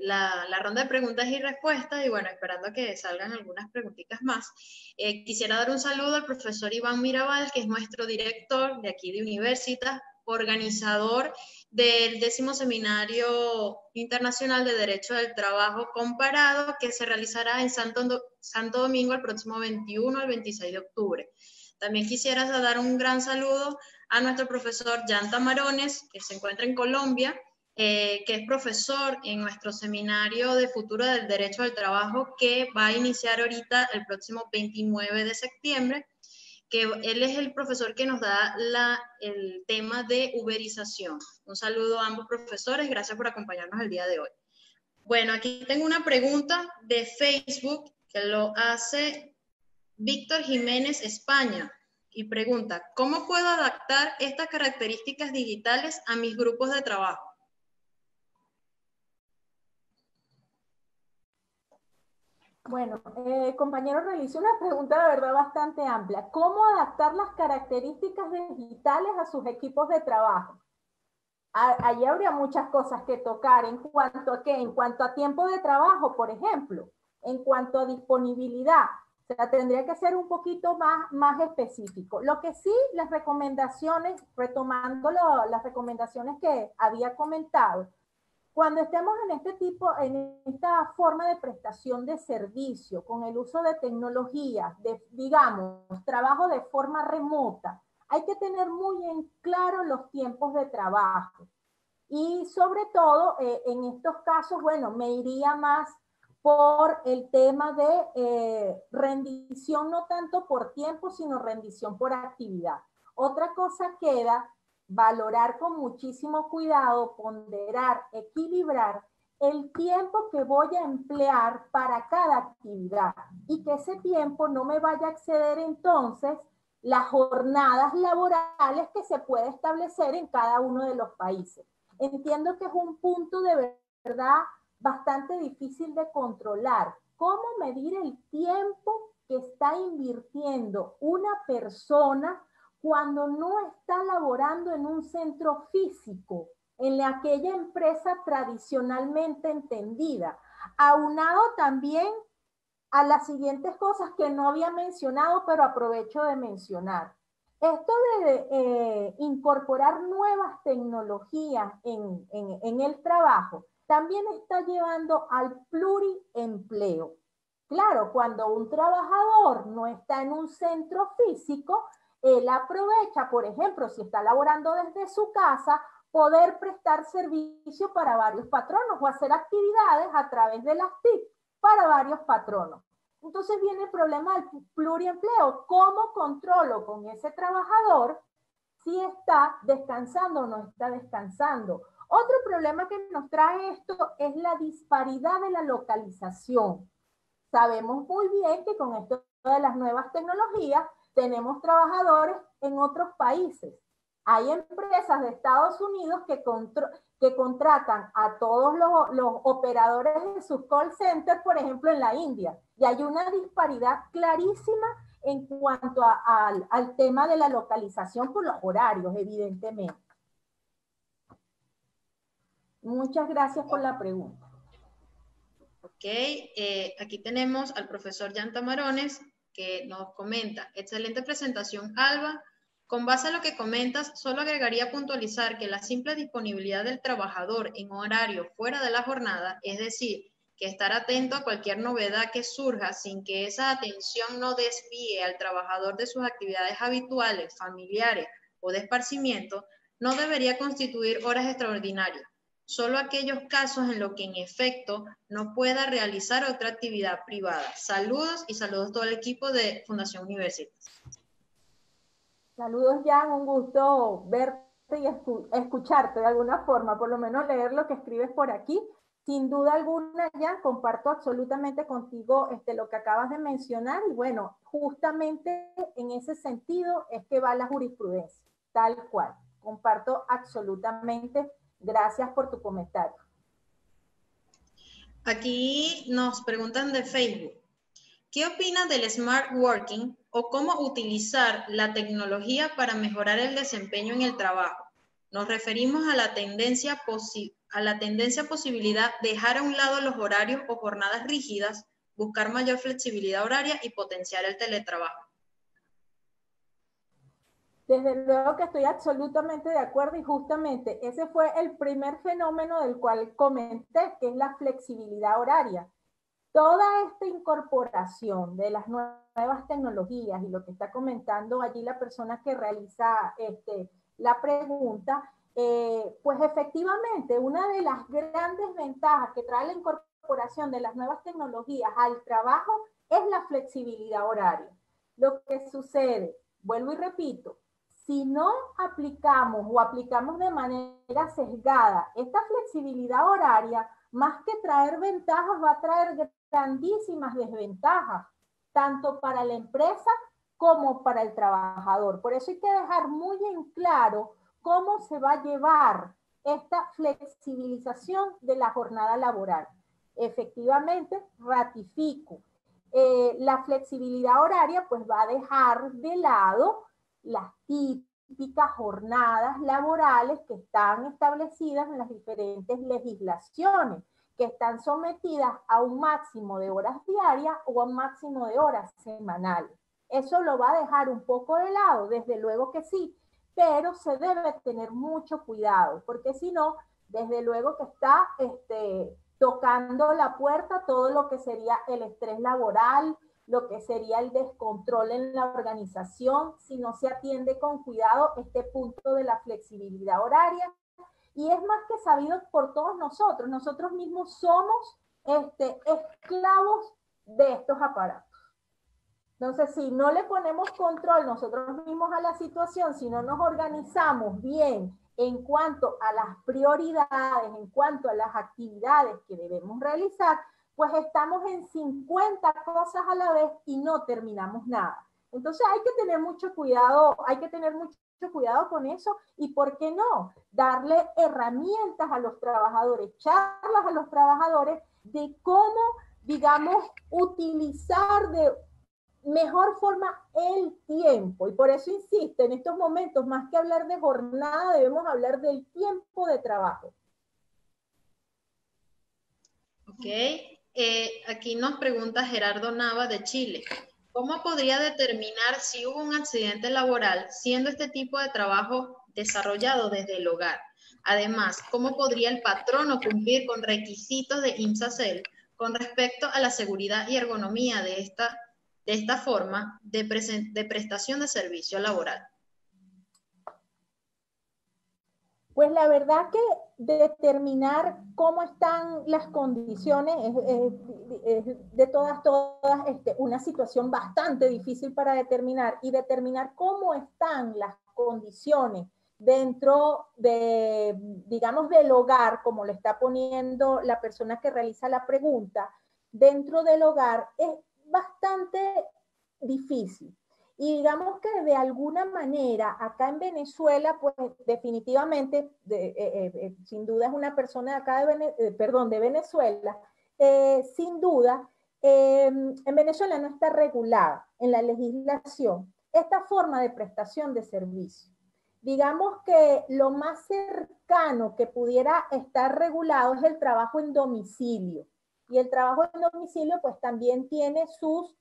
la ronda de preguntas y respuestas, y bueno, esperando que salgan algunas preguntitas más, quisiera dar un saludo al profesor Iván Mirabal, que es nuestro director de aquí de Universitas, organizador del 10º Seminario Internacional de Derecho del Trabajo Comparado, que se realizará en Santo Domingo el próximo 21 al 26 de octubre. También quisiera dar un gran saludo a nuestro profesor Jan Tamarones, que se encuentra en Colombia, que es profesor en nuestro seminario de futuro del derecho del trabajo, que va a iniciar ahorita el próximo 29 de septiembre, que él es el profesor que nos da el tema de uberización. Un saludo a ambos profesores, gracias por acompañarnos el día de hoy. Bueno, aquí tengo una pregunta de Facebook que lo hace Víctor Jiménez España y pregunta: ¿cómo puedo adaptar estas características digitales a mis grupos de trabajo? Bueno, compañero, realizo una pregunta de verdad bastante amplia. ¿Cómo adaptar las características digitales a sus equipos de trabajo? Allí habría muchas cosas que tocar. ¿En cuanto a qué? En cuanto a tiempo de trabajo, por ejemplo. En cuanto a disponibilidad. O sea, tendría que ser un poquito más específico. Lo que sí, las recomendaciones, retomando las recomendaciones que había comentado, cuando estemos en esta forma de prestación de servicio, con el uso de tecnologías, digamos, trabajo de forma remota, hay que tener muy en claro los tiempos de trabajo. Y sobre todo, en estos casos, bueno, me iría más por el tema de rendición, no tanto por tiempo, sino rendición por actividad. Otra cosa queda valorar con muchísimo cuidado, ponderar, equilibrar el tiempo que voy a emplear para cada actividad y que ese tiempo no me vaya a exceder entonces las jornadas laborales que se puede establecer en cada uno de los países. Entiendo que es un punto de verdad bastante difícil de controlar. ¿Cómo medir el tiempo que está invirtiendo una persona cuando no está laborando en un centro físico, en aquella empresa tradicionalmente entendida? Aunado también a las siguientes cosas que no había mencionado, pero aprovecho de mencionar. Esto de incorporar nuevas tecnologías en el trabajo también está llevando al pluriempleo. Claro, cuando un trabajador no está en un centro físico, él aprovecha, por ejemplo, si está laborando desde su casa, poder prestar servicio para varios patronos o hacer actividades a través de las TIC para varios patronos. Entonces viene el problema del pluriempleo. ¿Cómo controlo con ese trabajador si está descansando o no está descansando? Otro problema que nos trae esto es la disparidad de la localización. Sabemos muy bien que con esto de las nuevas tecnologías tenemos trabajadores en otros países. Hay empresas de Estados Unidos que contratan a todos los operadores de sus call centers, por ejemplo, en la India. Y hay una disparidad clarísima en cuanto al tema de la localización por los horarios, evidentemente. Muchas gracias por la pregunta. Ok, aquí tenemos al profesor Jan Tamarones que nos comenta, excelente presentación, Alba. Con base a lo que comentas, solo agregaría puntualizar que la simple disponibilidad del trabajador en horario fuera de la jornada, es decir, que estar atento a cualquier novedad que surja sin que esa atención no desvíe al trabajador de sus actividades habituales, familiares o de esparcimiento, no debería constituir horas extraordinarias. Solo aquellos casos en los que en efecto no pueda realizar otra actividad privada. Saludos y saludos a todo el equipo de Fundación Universitas. Saludos, Jan, un gusto verte y escucharte de alguna forma, por lo menos leer lo que escribes por aquí. Sin duda alguna, Jan, comparto absolutamente contigo lo que acabas de mencionar y bueno, justamente en ese sentido es que va la jurisprudencia, tal cual. Comparto absolutamente. Gracias por tu comentario. Aquí nos preguntan de Facebook. ¿Qué opinas del Smart Working o cómo utilizar la tecnología para mejorar el desempeño en el trabajo? Nos referimos a la tendencia posibilidad de dejar a un lado los horarios o jornadas rígidas, buscar mayor flexibilidad horaria y potenciar el teletrabajo. Desde luego que estoy absolutamente de acuerdo y justamente ese fue el primer fenómeno del cual comenté, que es la flexibilidad horaria. Toda esta incorporación de las nuevas tecnologías y lo que está comentando allí la persona que realiza la pregunta, pues efectivamente una de las grandes ventajas que trae la incorporación de las nuevas tecnologías al trabajo es la flexibilidad horaria. Lo que sucede, vuelvo y repito, si no aplicamos o aplicamos de manera sesgada esta flexibilidad horaria, más que traer ventajas, va a traer grandísimas desventajas, tanto para la empresa como para el trabajador. Por eso hay que dejar muy en claro cómo se va a llevar esta flexibilización de la jornada laboral. Efectivamente, ratifico. La flexibilidad horaria pues va a dejar de lado las típicas jornadas laborales que están establecidas en las diferentes legislaciones, que están sometidas a un máximo de horas diarias o a un máximo de horas semanales. Eso lo va a dejar un poco de lado, desde luego que sí, pero se debe tener mucho cuidado, porque si no, desde luego que está tocando la puerta todo lo que sería el estrés laboral, lo que sería el descontrol en la organización, si no se atiende con cuidado este punto de la flexibilidad horaria. Y es más que sabido por todos nosotros. Nosotros mismos somos esclavos de estos aparatos. Entonces, si no le ponemos control nosotros mismos a la situación, si no nos organizamos bien en cuanto a las prioridades, en cuanto a las actividades que debemos realizar, pues estamos en 50 cosas a la vez y no terminamos nada. Entonces hay que tener mucho cuidado con eso y, ¿por qué no? Darle herramientas a los trabajadores, charlas a los trabajadores de cómo, digamos, utilizar de mejor forma el tiempo. Y por eso insisto, en estos momentos, más que hablar de jornada, debemos hablar del tiempo de trabajo. Ok, aquí nos pregunta Gerardo Nava de Chile. ¿Cómo podría determinar si hubo un accidente laboral siendo este tipo de trabajo desarrollado desde el hogar? Además, ¿cómo podría el patrono cumplir con requisitos de IMSACEL con respecto a la seguridad y ergonomía de esta forma de prestación de servicio laboral? Pues la verdad que determinar cómo están las condiciones es de todas una situación bastante difícil para determinar, y determinar cómo están las condiciones dentro de, digamos, del hogar, como lo está poniendo la persona que realiza la pregunta, dentro del hogar es bastante difícil. Y digamos que de alguna manera acá en Venezuela, pues definitivamente, sin duda es una persona de acá de Venezuela, sin duda, en Venezuela no está regulada en la legislación esta forma de prestación de servicio. Digamos que lo más cercano que pudiera estar regulado es el trabajo en domicilio. Y el trabajo en domicilio pues también tiene sus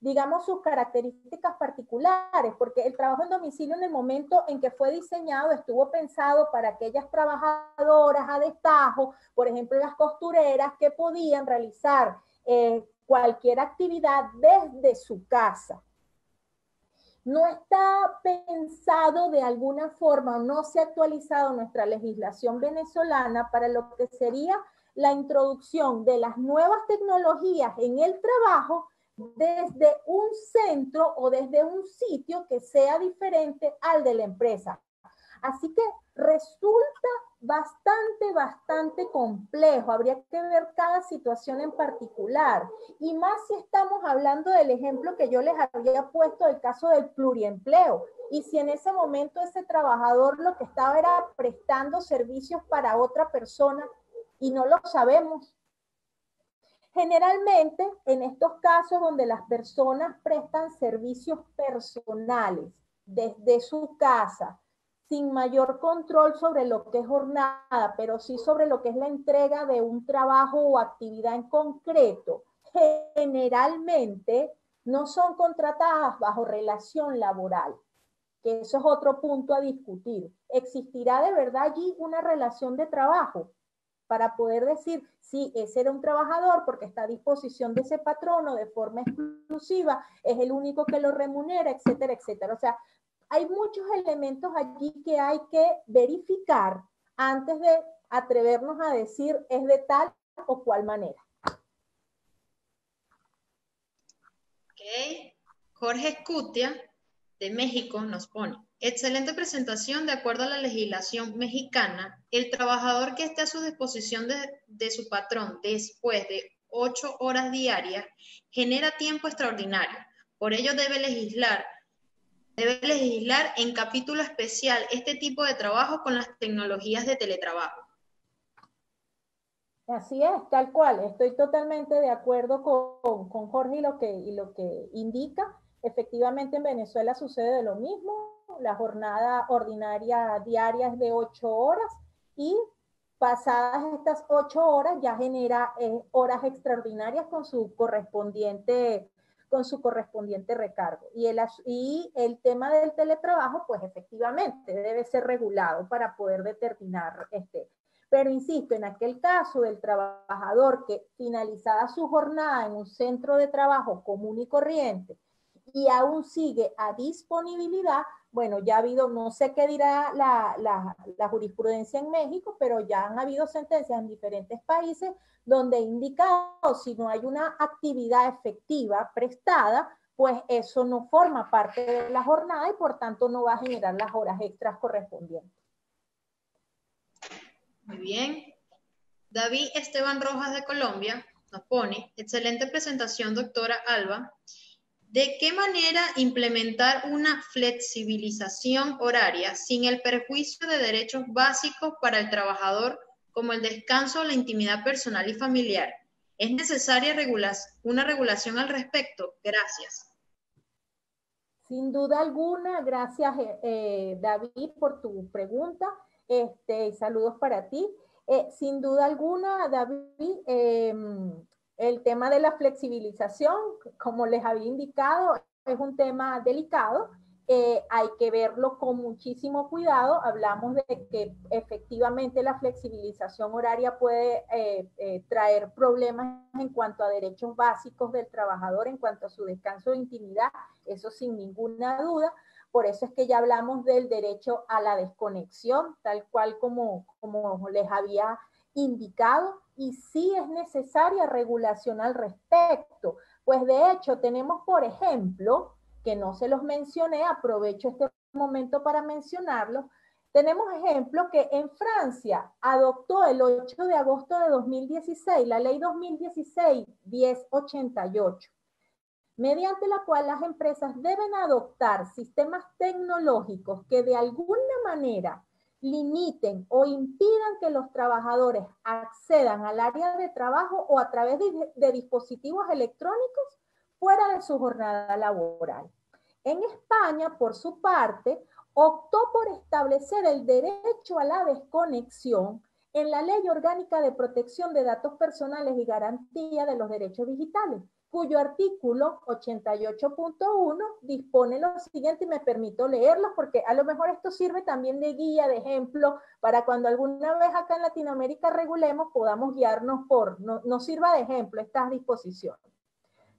digamos, sus características particulares, porque el trabajo en domicilio en el momento en que fue diseñado estuvo pensado para aquellas trabajadoras a destajo, por ejemplo, las costureras, que podían realizar cualquier actividad desde su casa. No está pensado de alguna forma, no se ha actualizado nuestra legislación venezolana para lo que sería la introducción de las nuevas tecnologías en el trabajo desde un centro o desde un sitio que sea diferente al de la empresa. Así que resulta bastante complejo. Habría que ver cada situación en particular. Y más si estamos hablando del ejemplo que yo les había puesto del caso del pluriempleo. Y si en ese momento ese trabajador lo que estaba era prestando servicios para otra persona y no lo sabemos. Generalmente, en estos casos donde las personas prestan servicios personales desde su casa, sin mayor control sobre lo que es jornada, pero sí sobre lo que es la entrega de un trabajo o actividad en concreto, generalmente no son contratadas bajo relación laboral, que eso es otro punto a discutir. ¿Existirá de verdad allí una relación de trabajo para poder decir si ese era un trabajador porque está a disposición de ese patrono de forma exclusiva, es el único que lo remunera, etcétera, etcétera? O sea, hay muchos elementos allí que hay que verificar antes de atrevernos a decir es de tal o cual manera. Ok. Jorge Escutia, de México, nos pone: excelente presentación. De acuerdo a la legislación mexicana, el trabajador que esté a su disposición de su patrón después de 8 horas diarias genera tiempo extraordinario. Por ello debe legislar en capítulo especial este tipo de trabajo con las tecnologías de teletrabajo. Así es, tal cual. Estoy totalmente de acuerdo con Jorge y lo que indica. Efectivamente, en Venezuela sucede lo mismo. La jornada ordinaria diaria es de 8 horas y pasadas estas 8 horas ya genera horas extraordinarias con su correspondiente recargo. Y el tema del teletrabajo, pues efectivamente debe ser regulado para poder determinar pero insisto, en aquel caso del trabajador que finalizada su jornada en un centro de trabajo común y corriente y aún sigue a disponibilidad, bueno, ya ha habido, no sé qué dirá la jurisprudencia en México, pero ya han habido sentencias en diferentes países donde ha indicado si no hay una actividad efectiva prestada, pues eso no forma parte de la jornada y por tanto no va a generar las horas extras correspondientes. Muy bien. David Esteban Rojas, de Colombia, nos pone: excelente presentación, doctora Alba. ¿De qué manera implementar una flexibilización horaria sin el perjuicio de derechos básicos para el trabajador, como el descanso o la intimidad personal y familiar? ¿Es necesaria una regulación al respecto? Gracias. Sin duda alguna, gracias David por tu pregunta, y saludos para ti. Sin duda alguna, David, El tema de la flexibilización, como les había indicado, es un tema delicado. Hay que verlo con muchísimo cuidado. Hablamos de que efectivamente la flexibilización horaria puede traer problemas en cuanto a derechos básicos del trabajador, en cuanto a su descanso de intimidad, eso sin ninguna duda. Por eso es que ya hablamos del derecho a la desconexión, tal cual como les había indicado, y sí es necesaria regulación al respecto. Pues de hecho tenemos, por ejemplo, que no se los mencioné, aprovecho este momento para mencionarlos, tenemos ejemplo que en Francia adoptó el 8 de agosto de 2016 la ley 2016-1088, mediante la cual las empresas deben adoptar sistemas tecnológicos que de alguna manera limiten o impidan que los trabajadores accedan al área de trabajo o a través de dispositivos electrónicos fuera de su jornada laboral. En España, por su parte, optó por establecer el derecho a la desconexión en la Ley Orgánica de Protección de Datos Personales y Garantía de los Derechos Digitales, cuyo artículo 88.1 dispone lo siguiente, y me permito leerlo porque a lo mejor esto sirve también de guía, de ejemplo, para cuando alguna vez acá en Latinoamérica regulemos, podamos guiarnos nos sirva de ejemplo estas disposiciones.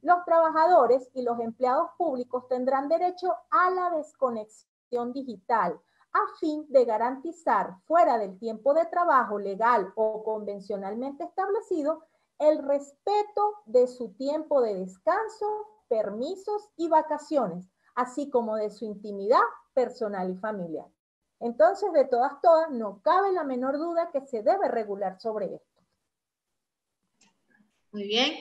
Los trabajadores y los empleados públicos tendrán derecho a la desconexión digital a fin de garantizar, fuera del tiempo de trabajo legal o convencionalmente establecido, el respeto de su tiempo de descanso, permisos y vacaciones, así como de su intimidad personal y familiar. Entonces, de todas, no cabe la menor duda que se debe regular sobre esto. Muy bien.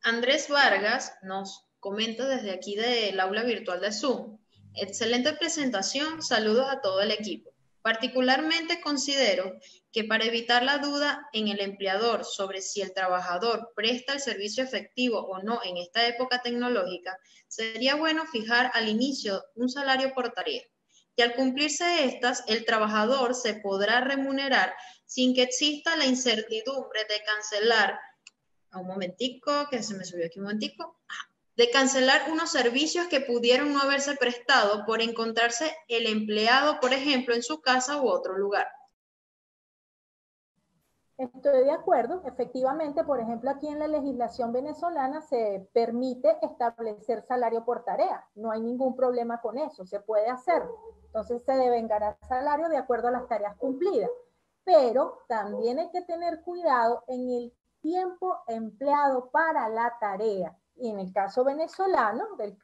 Andrés Vargas nos comenta desde aquí del aula virtual de Zoom. Excelente presentación, saludos a todo el equipo. Particularmente considero que para evitar la duda en el empleador sobre si el trabajador presta el servicio efectivo o no en esta época tecnológica, sería bueno fijar al inicio un salario por tarea. Y al cumplirse estas, el trabajador se podrá remunerar sin que exista la incertidumbre de cancelar, un momentico, que se me subió aquí un momentico, de cancelar unos servicios que pudieron no haberse prestado por encontrarse el empleado, por ejemplo, en su casa u otro lugar. Estoy de acuerdo, efectivamente, por ejemplo, aquí en la legislación venezolana se permite establecer salario por tarea, no hay ningún problema con eso, se puede hacer. Entonces se devengará salario de acuerdo a las tareas cumplidas, pero también hay que tener cuidado en el tiempo empleado para la tarea. Y en el caso venezolano, del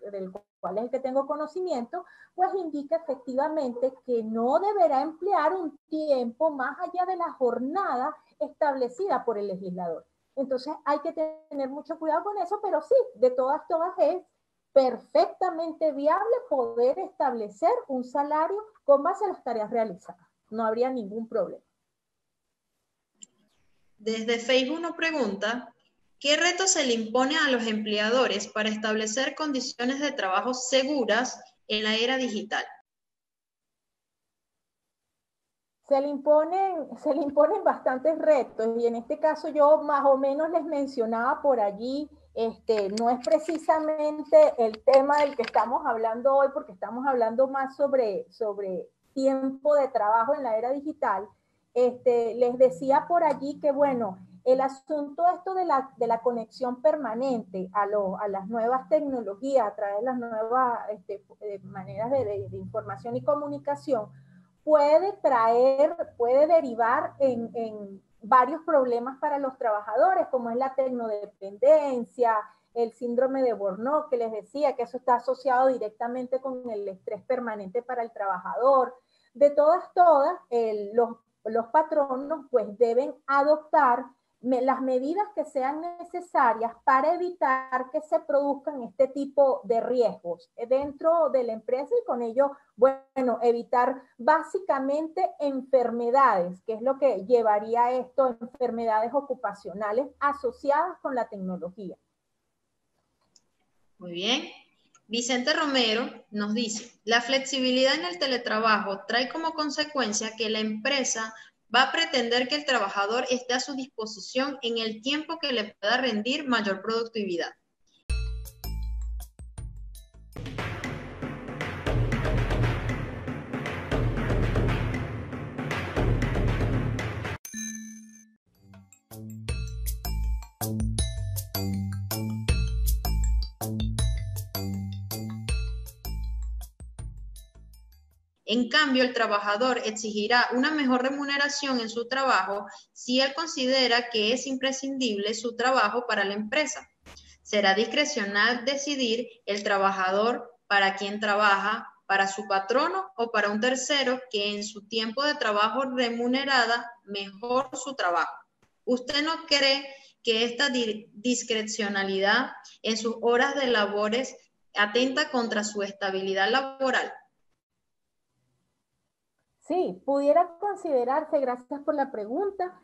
cual es el que tengo conocimiento, pues indica efectivamente que no deberá emplear un tiempo más allá de la jornada establecida por el legislador. Entonces hay que tener mucho cuidado con eso, pero sí, de todas es perfectamente viable poder establecer un salario con base a las tareas realizadas. No habría ningún problema. Desde Facebook nos pregunta, ¿qué reto se le impone a los empleadores para establecer condiciones de trabajo seguras en la era digital? Se le imponen bastantes retos, y en este caso yo más o menos les mencionaba por allí, no es precisamente el tema del que estamos hablando hoy, porque estamos hablando más sobre tiempo de trabajo en la era digital. Les decía por allí que, bueno, el asunto esto de la conexión permanente a las nuevas tecnologías, a través de las nuevas maneras de información y comunicación, puede derivar en varios problemas para los trabajadores, como es la tecnodependencia, el síndrome de burnout, que les decía que eso está asociado directamente con el estrés permanente para el trabajador. De todas, los patronos pues deben adoptar las medidas que sean necesarias para evitar que se produzcan este tipo de riesgos dentro de la empresa, y con ello, bueno, evitar básicamente enfermedades, que es lo que llevaría esto, enfermedades ocupacionales asociadas con la tecnología. Muy bien. Vicente Romero nos dice, la flexibilidad en el teletrabajo trae como consecuencia que la empresa va a pretender que el trabajador esté a su disposición en el tiempo que le pueda rendir mayor productividad. En cambio, el trabajador exigirá una mejor remuneración en su trabajo si él considera que es imprescindible su trabajo para la empresa. Será discrecional decidir el trabajador para quién trabaja, para su patrono o para un tercero que en su tiempo de trabajo remunerada mejor su trabajo. ¿Usted no cree que esta discrecionalidad en sus horas de labores atenta contra su estabilidad laboral? Sí, pudiera considerarse, gracias por la pregunta,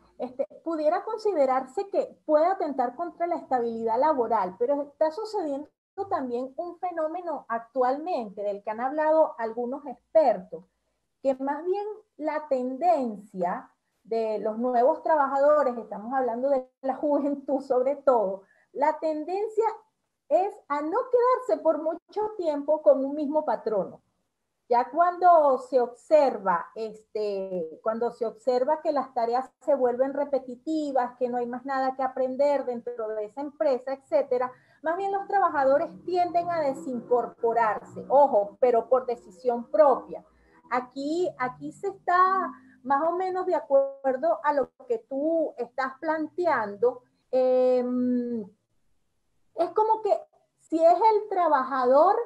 pudiera considerarse que puede atentar contra la estabilidad laboral, pero está sucediendo también un fenómeno actualmente del que han hablado algunos expertos, que más bien la tendencia de los nuevos trabajadores, estamos hablando de la juventud sobre todo, la tendencia es a no quedarse por mucho tiempo con un mismo patrono. Ya cuando se observa, que las tareas se vuelven repetitivas, que no hay más nada que aprender dentro de esa empresa, etcétera, más bien los trabajadores tienden a desincorporarse, ojo, pero por decisión propia. Aquí se está más o menos de acuerdo a lo que tú estás planteando. Es como que si es el trabajador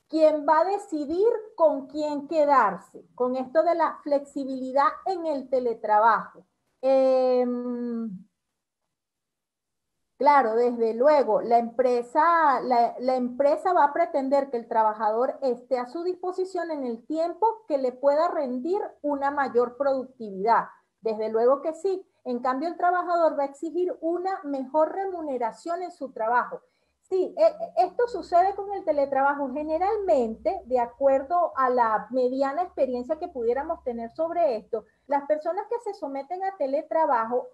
quien va a decidir con quién quedarse, con esto de la flexibilidad en el teletrabajo. Claro, desde luego, la empresa va a pretender que el trabajador esté a su disposición en el tiempo que le pueda rendir una mayor productividad. Desde luego que sí. En cambio, el trabajador va a exigir una mejor remuneración en su trabajo. Sí, esto sucede con el teletrabajo. Generalmente, de acuerdo a la mediana experiencia que pudiéramos tener sobre esto, las personas que se someten a teletrabajo,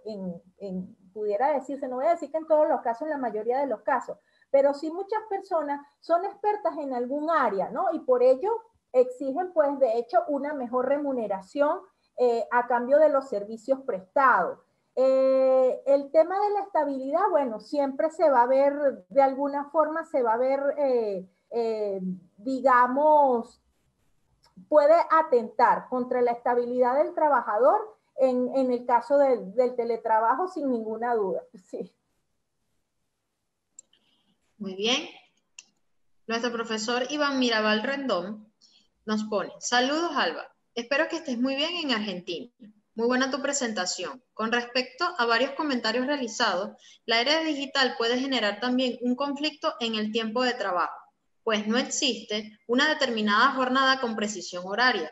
pudiera decirse, no voy a decir que en todos los casos, en la mayoría de los casos, pero sí muchas personas son expertas en algún área, ¿no? Y por ello exigen, pues, de hecho, una mejor remuneración a cambio de los servicios prestados. El tema de la estabilidad, bueno, siempre se va a ver, de alguna forma se va a ver, digamos, puede atentar contra la estabilidad del trabajador en el caso del teletrabajo, sin ninguna duda. Sí. Muy bien. Nuestro profesor Iván Mirabal Rendón nos pone: saludos, Alba. Espero que estés muy bien en Argentina. Muy buena tu presentación. Con respecto a varios comentarios realizados, la era digital puede generar también un conflicto en el tiempo de trabajo, pues no existe una determinada jornada con precisión horaria.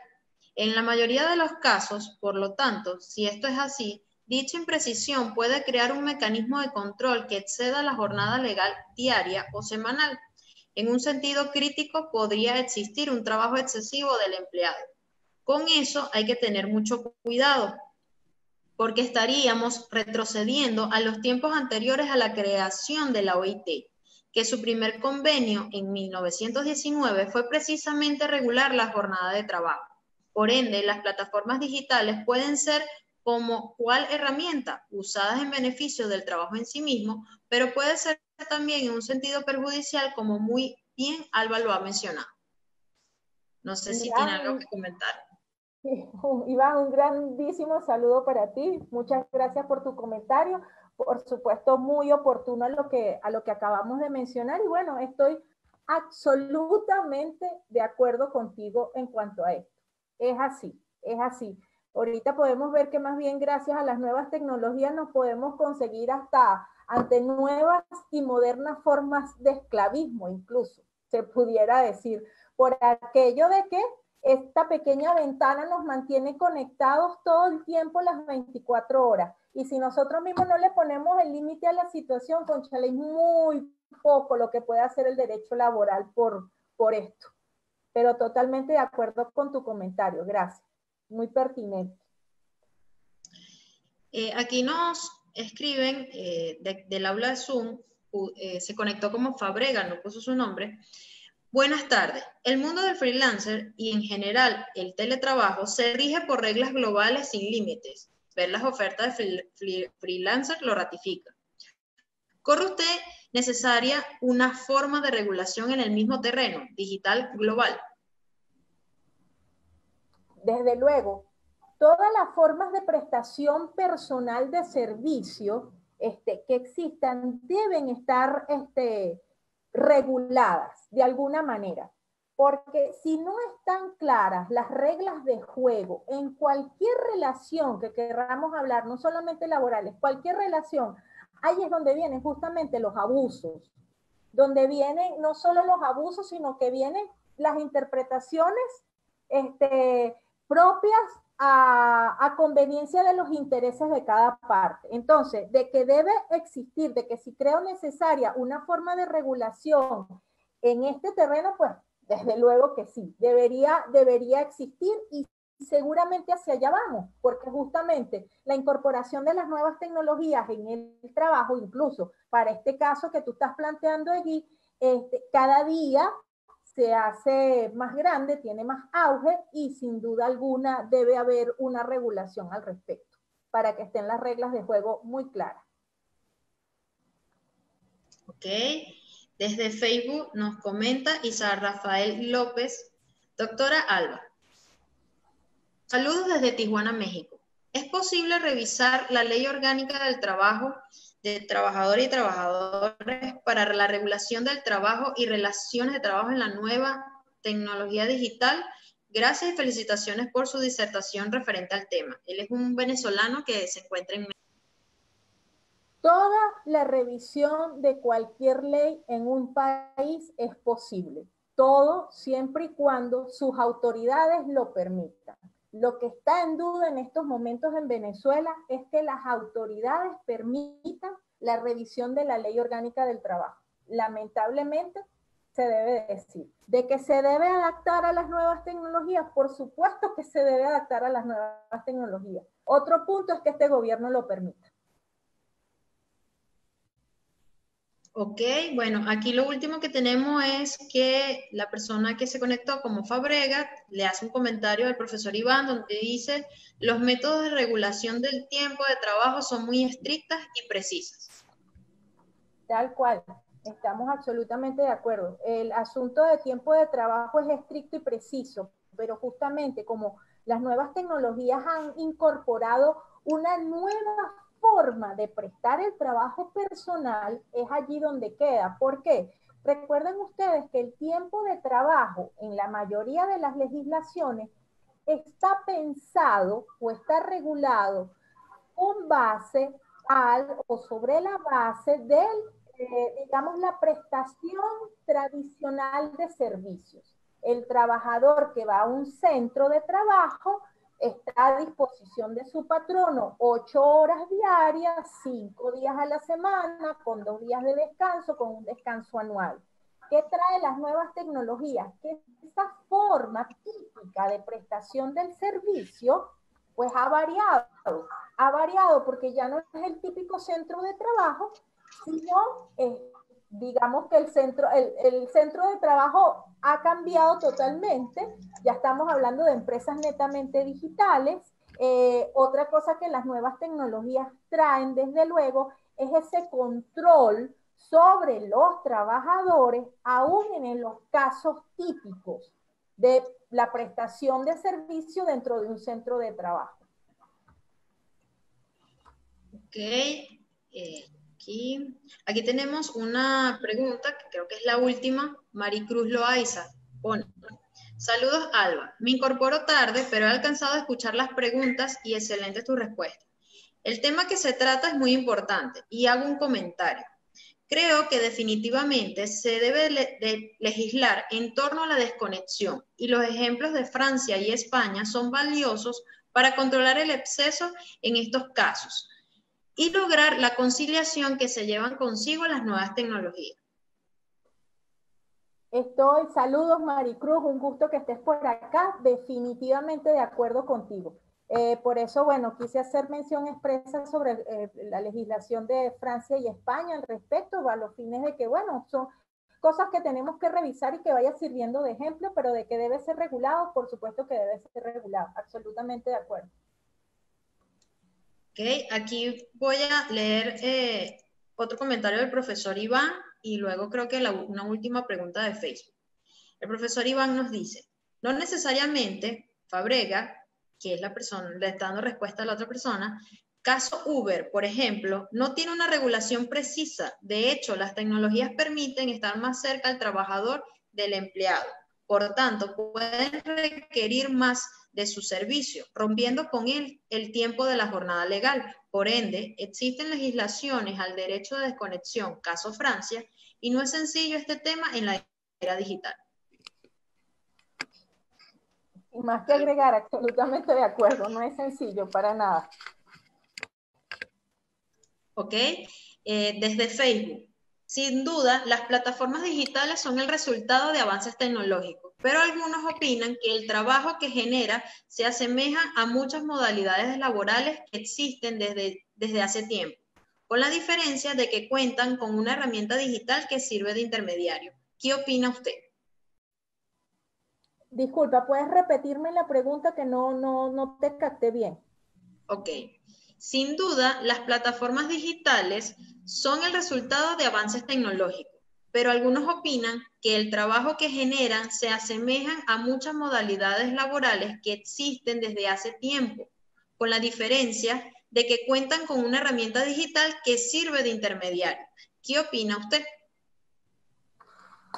En la mayoría de los casos, por lo tanto, si esto es así, dicha imprecisión puede crear un mecanismo de control que exceda la jornada legal diaria o semanal. En un sentido crítico, podría existir un trabajo excesivo del empleado. Con eso hay que tener mucho cuidado, porque estaríamos retrocediendo a los tiempos anteriores a la creación de la OIT, que su primer convenio en 1919 fue precisamente regular la jornada de trabajo. Por ende, las plataformas digitales pueden ser como cual herramienta usadas en beneficio del trabajo en sí mismo, pero puede ser también en un sentido perjudicial, como muy bien Alba lo ha mencionado. No sé si tiene algo que comentar. Iván, un grandísimo saludo para ti. Muchas gracias por tu comentario. Por supuesto, muy oportuno a lo que acabamos de mencionar. Y bueno, estoy absolutamente de acuerdo contigo en cuanto a esto. Es así, es así. Ahorita podemos ver que más bien gracias a las nuevas tecnologías nos podemos conseguir hasta ante nuevas y modernas formas de esclavismo, incluso, se pudiera decir, por aquello de que esta pequeña ventana nos mantiene conectados todo el tiempo, las 24 horas. Y si nosotros mismos no le ponemos el límite a la situación, conchale, es muy poco lo que puede hacer el derecho laboral por esto. Pero totalmente de acuerdo con tu comentario. Gracias. Muy pertinente. Aquí nos escriben del aula de Zoom, se conectó como Fabrega, no puso su nombre. Buenas tardes. El mundo del freelancer y en general el teletrabajo se rige por reglas globales sin límites. Ver las ofertas de freelancer lo ratifica. ¿Corre usted necesaria una forma de regulación en el mismo terreno, digital global? Desde luego, todas las formas de prestación personal de servicio que existan deben estar reguladas de alguna manera. Porque si no están claras las reglas de juego en cualquier relación que queramos hablar, no solamente laborales, cualquier relación, ahí es donde vienen justamente los abusos, donde vienen no solo los abusos, sino que vienen las interpretaciones propias a conveniencia de los intereses de cada parte. Entonces, de que debe existir, de que si creo necesaria una forma de regulación en este terreno, pues desde luego que sí, debería existir y seguramente hacia allá vamos, porque justamente la incorporación de las nuevas tecnologías en el trabajo, incluso para este caso que tú estás planteando allí, cada día se hace más grande, tiene más auge y sin duda alguna debe haber una regulación al respecto para que estén las reglas de juego muy claras. Ok. Desde Facebook nos comenta Isaac Rafael López. Doctora Alba, saludos desde Tijuana, México. ¿Es posible revisar la Ley Orgánica del Trabajo de Trabajadores y Trabajadores para la regulación del trabajo y relaciones de trabajo en la nueva tecnología digital? Gracias y felicitaciones por su disertación referente al tema. Él es un venezolano que se encuentra en México. Toda la revisión de cualquier ley en un país es posible. Todo siempre y cuando sus autoridades lo permitan. Lo que está en duda en estos momentos en Venezuela es que las autoridades permitan la revisión de la Ley Orgánica del Trabajo. Lamentablemente, se debe decir. ¿De que se debe adaptar a las nuevas tecnologías? Por supuesto que se debe adaptar a las nuevas tecnologías. Otro punto es que este gobierno lo permita. Ok, bueno, aquí lo último que tenemos es que la persona que se conectó como Fabrega le hace un comentario al profesor Iván donde dice, los métodos de regulación del tiempo de trabajo son muy estrictas y precisas. Tal cual, estamos absolutamente de acuerdo. El asunto de tiempo de trabajo es estricto y preciso, pero justamente como las nuevas tecnologías han incorporado una nueva forma de prestar el trabajo personal, es allí donde queda. ¿Por qué? Recuerden ustedes que el tiempo de trabajo en la mayoría de las legislaciones está pensado o está regulado con base al o sobre la base del, digamos, la prestación tradicional de servicios. El trabajador que va a un centro de trabajo está a disposición de su patrono 8 horas diarias, 5 días a la semana, con 2 días de descanso, con un descanso anual. ¿Qué trae las nuevas tecnologías? Que esa forma típica de prestación del servicio, pues ha variado porque ya no es el típico centro de trabajo, sino digamos que el centro de trabajo ha cambiado totalmente, ya estamos hablando de empresas netamente digitales. Otra cosa que las nuevas tecnologías traen, desde luego, es ese control sobre los trabajadores, aún en los casos típicos de la prestación de servicio dentro de un centro de trabajo. Ok, aquí tenemos una pregunta que creo que es la última. Maricruz Loaiza pone, saludos Alba, me incorporo tarde, pero he alcanzado a escuchar las preguntas y excelente tu respuesta. El tema que se trata es muy importante y hago un comentario. Creo que definitivamente se debe de legislar en torno a la desconexión y los ejemplos de Francia y España son valiosos para controlar el exceso en estos casos y lograr la conciliación que se llevan consigo las nuevas tecnologías. Saludos Maricruz, un gusto que estés por acá, definitivamente de acuerdo contigo. Por eso, bueno, quise hacer mención expresa sobre la legislación de Francia y España al respecto, a los fines de que, bueno, son cosas que tenemos que revisar y que vaya sirviendo de ejemplo, pero de que debe ser regulado, por supuesto que debe ser regulado, absolutamente de acuerdo. Ok, aquí voy a leer otro comentario del profesor Iván y luego creo que una última pregunta de Facebook. El profesor Iván nos dice, no necesariamente Fabrega, que es la persona, le está dando respuesta a la otra persona, caso Uber, por ejemplo, no tiene una regulación precisa. De hecho, las tecnologías permiten estar más cerca al trabajador del empleado. Por tanto, pueden requerir más de su servicio, rompiendo con él el tiempo de la jornada legal. Por ende, existen legislaciones al derecho de desconexión, caso Francia, y no es sencillo este tema en la era digital. Más que agregar, absolutamente de acuerdo, no es sencillo para nada. ¿Ok? Desde Facebook. Sin duda, las plataformas digitales son el resultado de avances tecnológicos, pero algunos opinan que el trabajo que genera se asemeja a muchas modalidades laborales que existen desde hace tiempo, con la diferencia de que cuentan con una herramienta digital que sirve de intermediario. ¿Qué opina usted? Disculpa, ¿puedes repetirme la pregunta que no te capté bien? Ok. Sin duda, las plataformas digitales son el resultado de avances tecnológicos, pero algunos opinan que el trabajo que generan se asemejan a muchas modalidades laborales que existen desde hace tiempo, con la diferencia de que cuentan con una herramienta digital que sirve de intermediario. ¿Qué opina usted?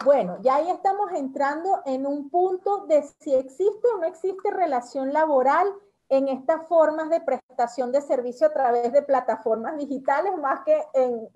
Bueno, ya ahí estamos entrando en un punto de si existe o no existe relación laboral en estas formas de prestación de servicio a través de plataformas digitales, más que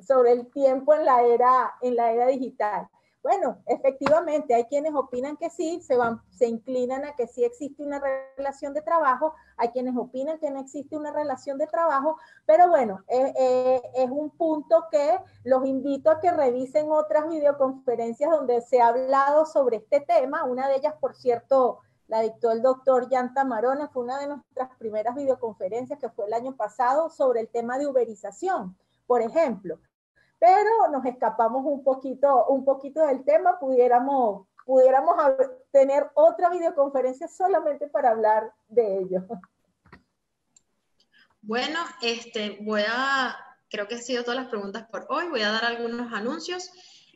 sobre el tiempo en la era digital. Bueno, efectivamente, hay quienes opinan que sí, se inclinan a que sí existe una relación de trabajo, hay quienes opinan que no existe una relación de trabajo, pero bueno, es un punto que los invito a que revisen otras videoconferencias donde se ha hablado sobre este tema. Una de ellas, por cierto, la dictó el doctor Jan Tamarone, fue una de nuestras primeras videoconferencias que fue el año pasado sobre el tema de uberización, por ejemplo. Pero nos escapamos un poquito del tema, pudiéramos tener otra videoconferencia solamente para hablar de ello. Bueno, creo que han sido todas las preguntas por hoy. Voy a dar algunos anuncios.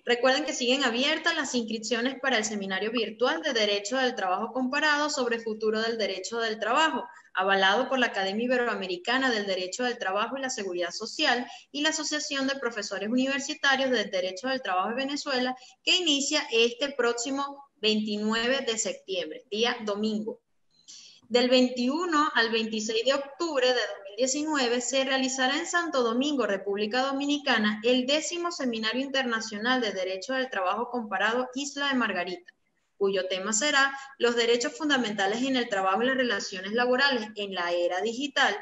Recuerden que siguen abiertas las inscripciones para el seminario virtual de Derecho del Trabajo Comparado sobre futuro del derecho del trabajo, avalado por la Academia Iberoamericana del Derecho del Trabajo y la Seguridad Social y la Asociación de Profesores Universitarios del Derecho del Trabajo de Venezuela, que inicia este próximo 29 de septiembre, día domingo. Del 21 al 26 de octubre de 2019 se realizará en Santo Domingo, República Dominicana, el 10º Seminario Internacional de Derecho del Trabajo Comparado Isla de Margarita, cuyo tema será los derechos fundamentales en el trabajo y las relaciones laborales en la era digital.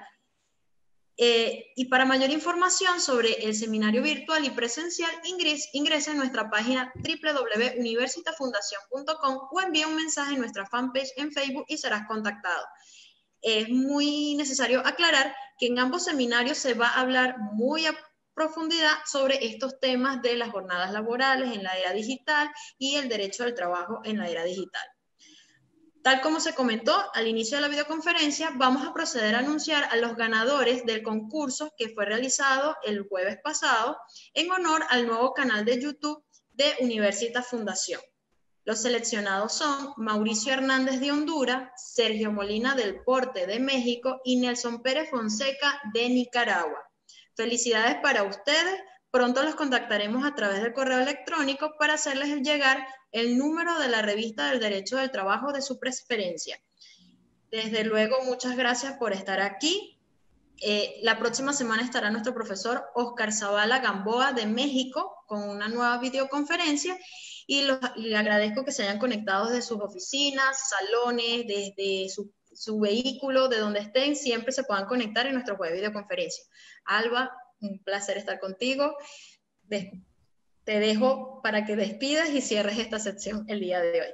Y para mayor información sobre el seminario virtual y presencial, ingresa en nuestra página www.universitafundacion.com o envía un mensaje en nuestra fanpage en Facebook y serás contactado. Es muy necesario aclarar que en ambos seminarios se va a hablar muy a profundidad sobre estos temas de las jornadas laborales en la era digital y el derecho al trabajo en la era digital. Tal como se comentó al inicio de la videoconferencia, vamos a proceder a anunciar a los ganadores del concurso que fue realizado el jueves pasado en honor al nuevo canal de YouTube de Universitas Fundación. Los seleccionados son Mauricio Hernández de Honduras, Sergio Molina del Porte de México y Nelson Pérez Fonseca de Nicaragua. Felicidades para ustedes. Pronto los contactaremos a través del correo electrónico para hacerles llegar el número de la revista del Derecho del Trabajo de su preferencia. Desde luego, muchas gracias por estar aquí. La próxima semana estará nuestro profesor Oscar Zavala Gamboa de México con una nueva videoconferencia y le agradezco que se hayan conectado desde sus oficinas, salones, desde su vehículo, de donde estén, siempre se puedan conectar en nuestro web de videoconferencia. Alba, un placer estar contigo. Te dejo para que despidas y cierres esta sección el día de hoy.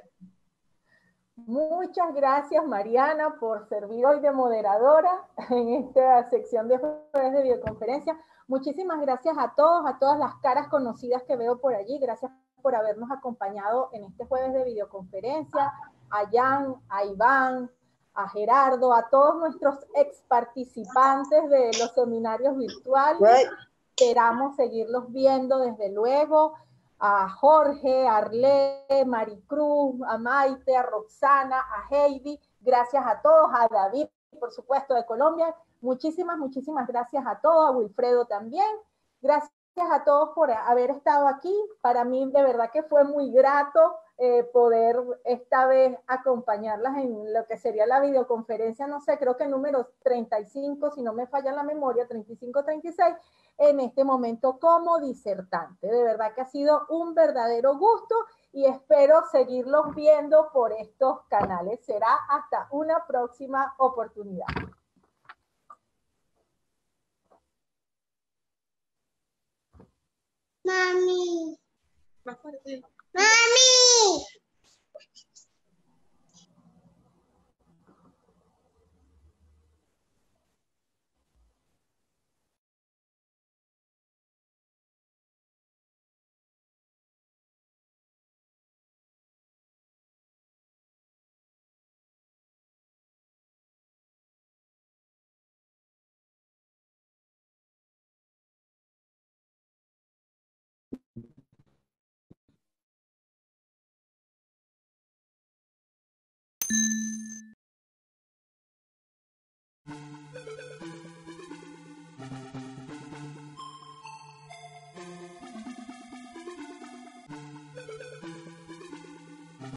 Muchas gracias, Mariana, por servir hoy de moderadora en esta sección de jueves de videoconferencia. Muchísimas gracias a todos, a todas las caras conocidas que veo por allí. Gracias por habernos acompañado en este jueves de videoconferencia. A Jan, a Iván, a Gerardo, a todos nuestros ex participantes de los seminarios virtuales. Esperamos seguirlos viendo desde luego. A Jorge, a Arlé, Maricruz, a Maite, a Roxana, a Heidi, gracias a todos, a David, por supuesto, de Colombia. Muchísimas, muchísimas gracias a todos, a Wilfredo también. Gracias a todos por haber estado aquí. Para mí, de verdad que fue muy grato poder esta vez acompañarlas en lo que sería la videoconferencia, no sé, creo que número 35, si no me falla la memoria, 35, 36, en este momento como disertante. De verdad que ha sido un verdadero gusto y espero seguirlos viendo por estos canales. Será hasta una próxima oportunidad. Mami. Mami.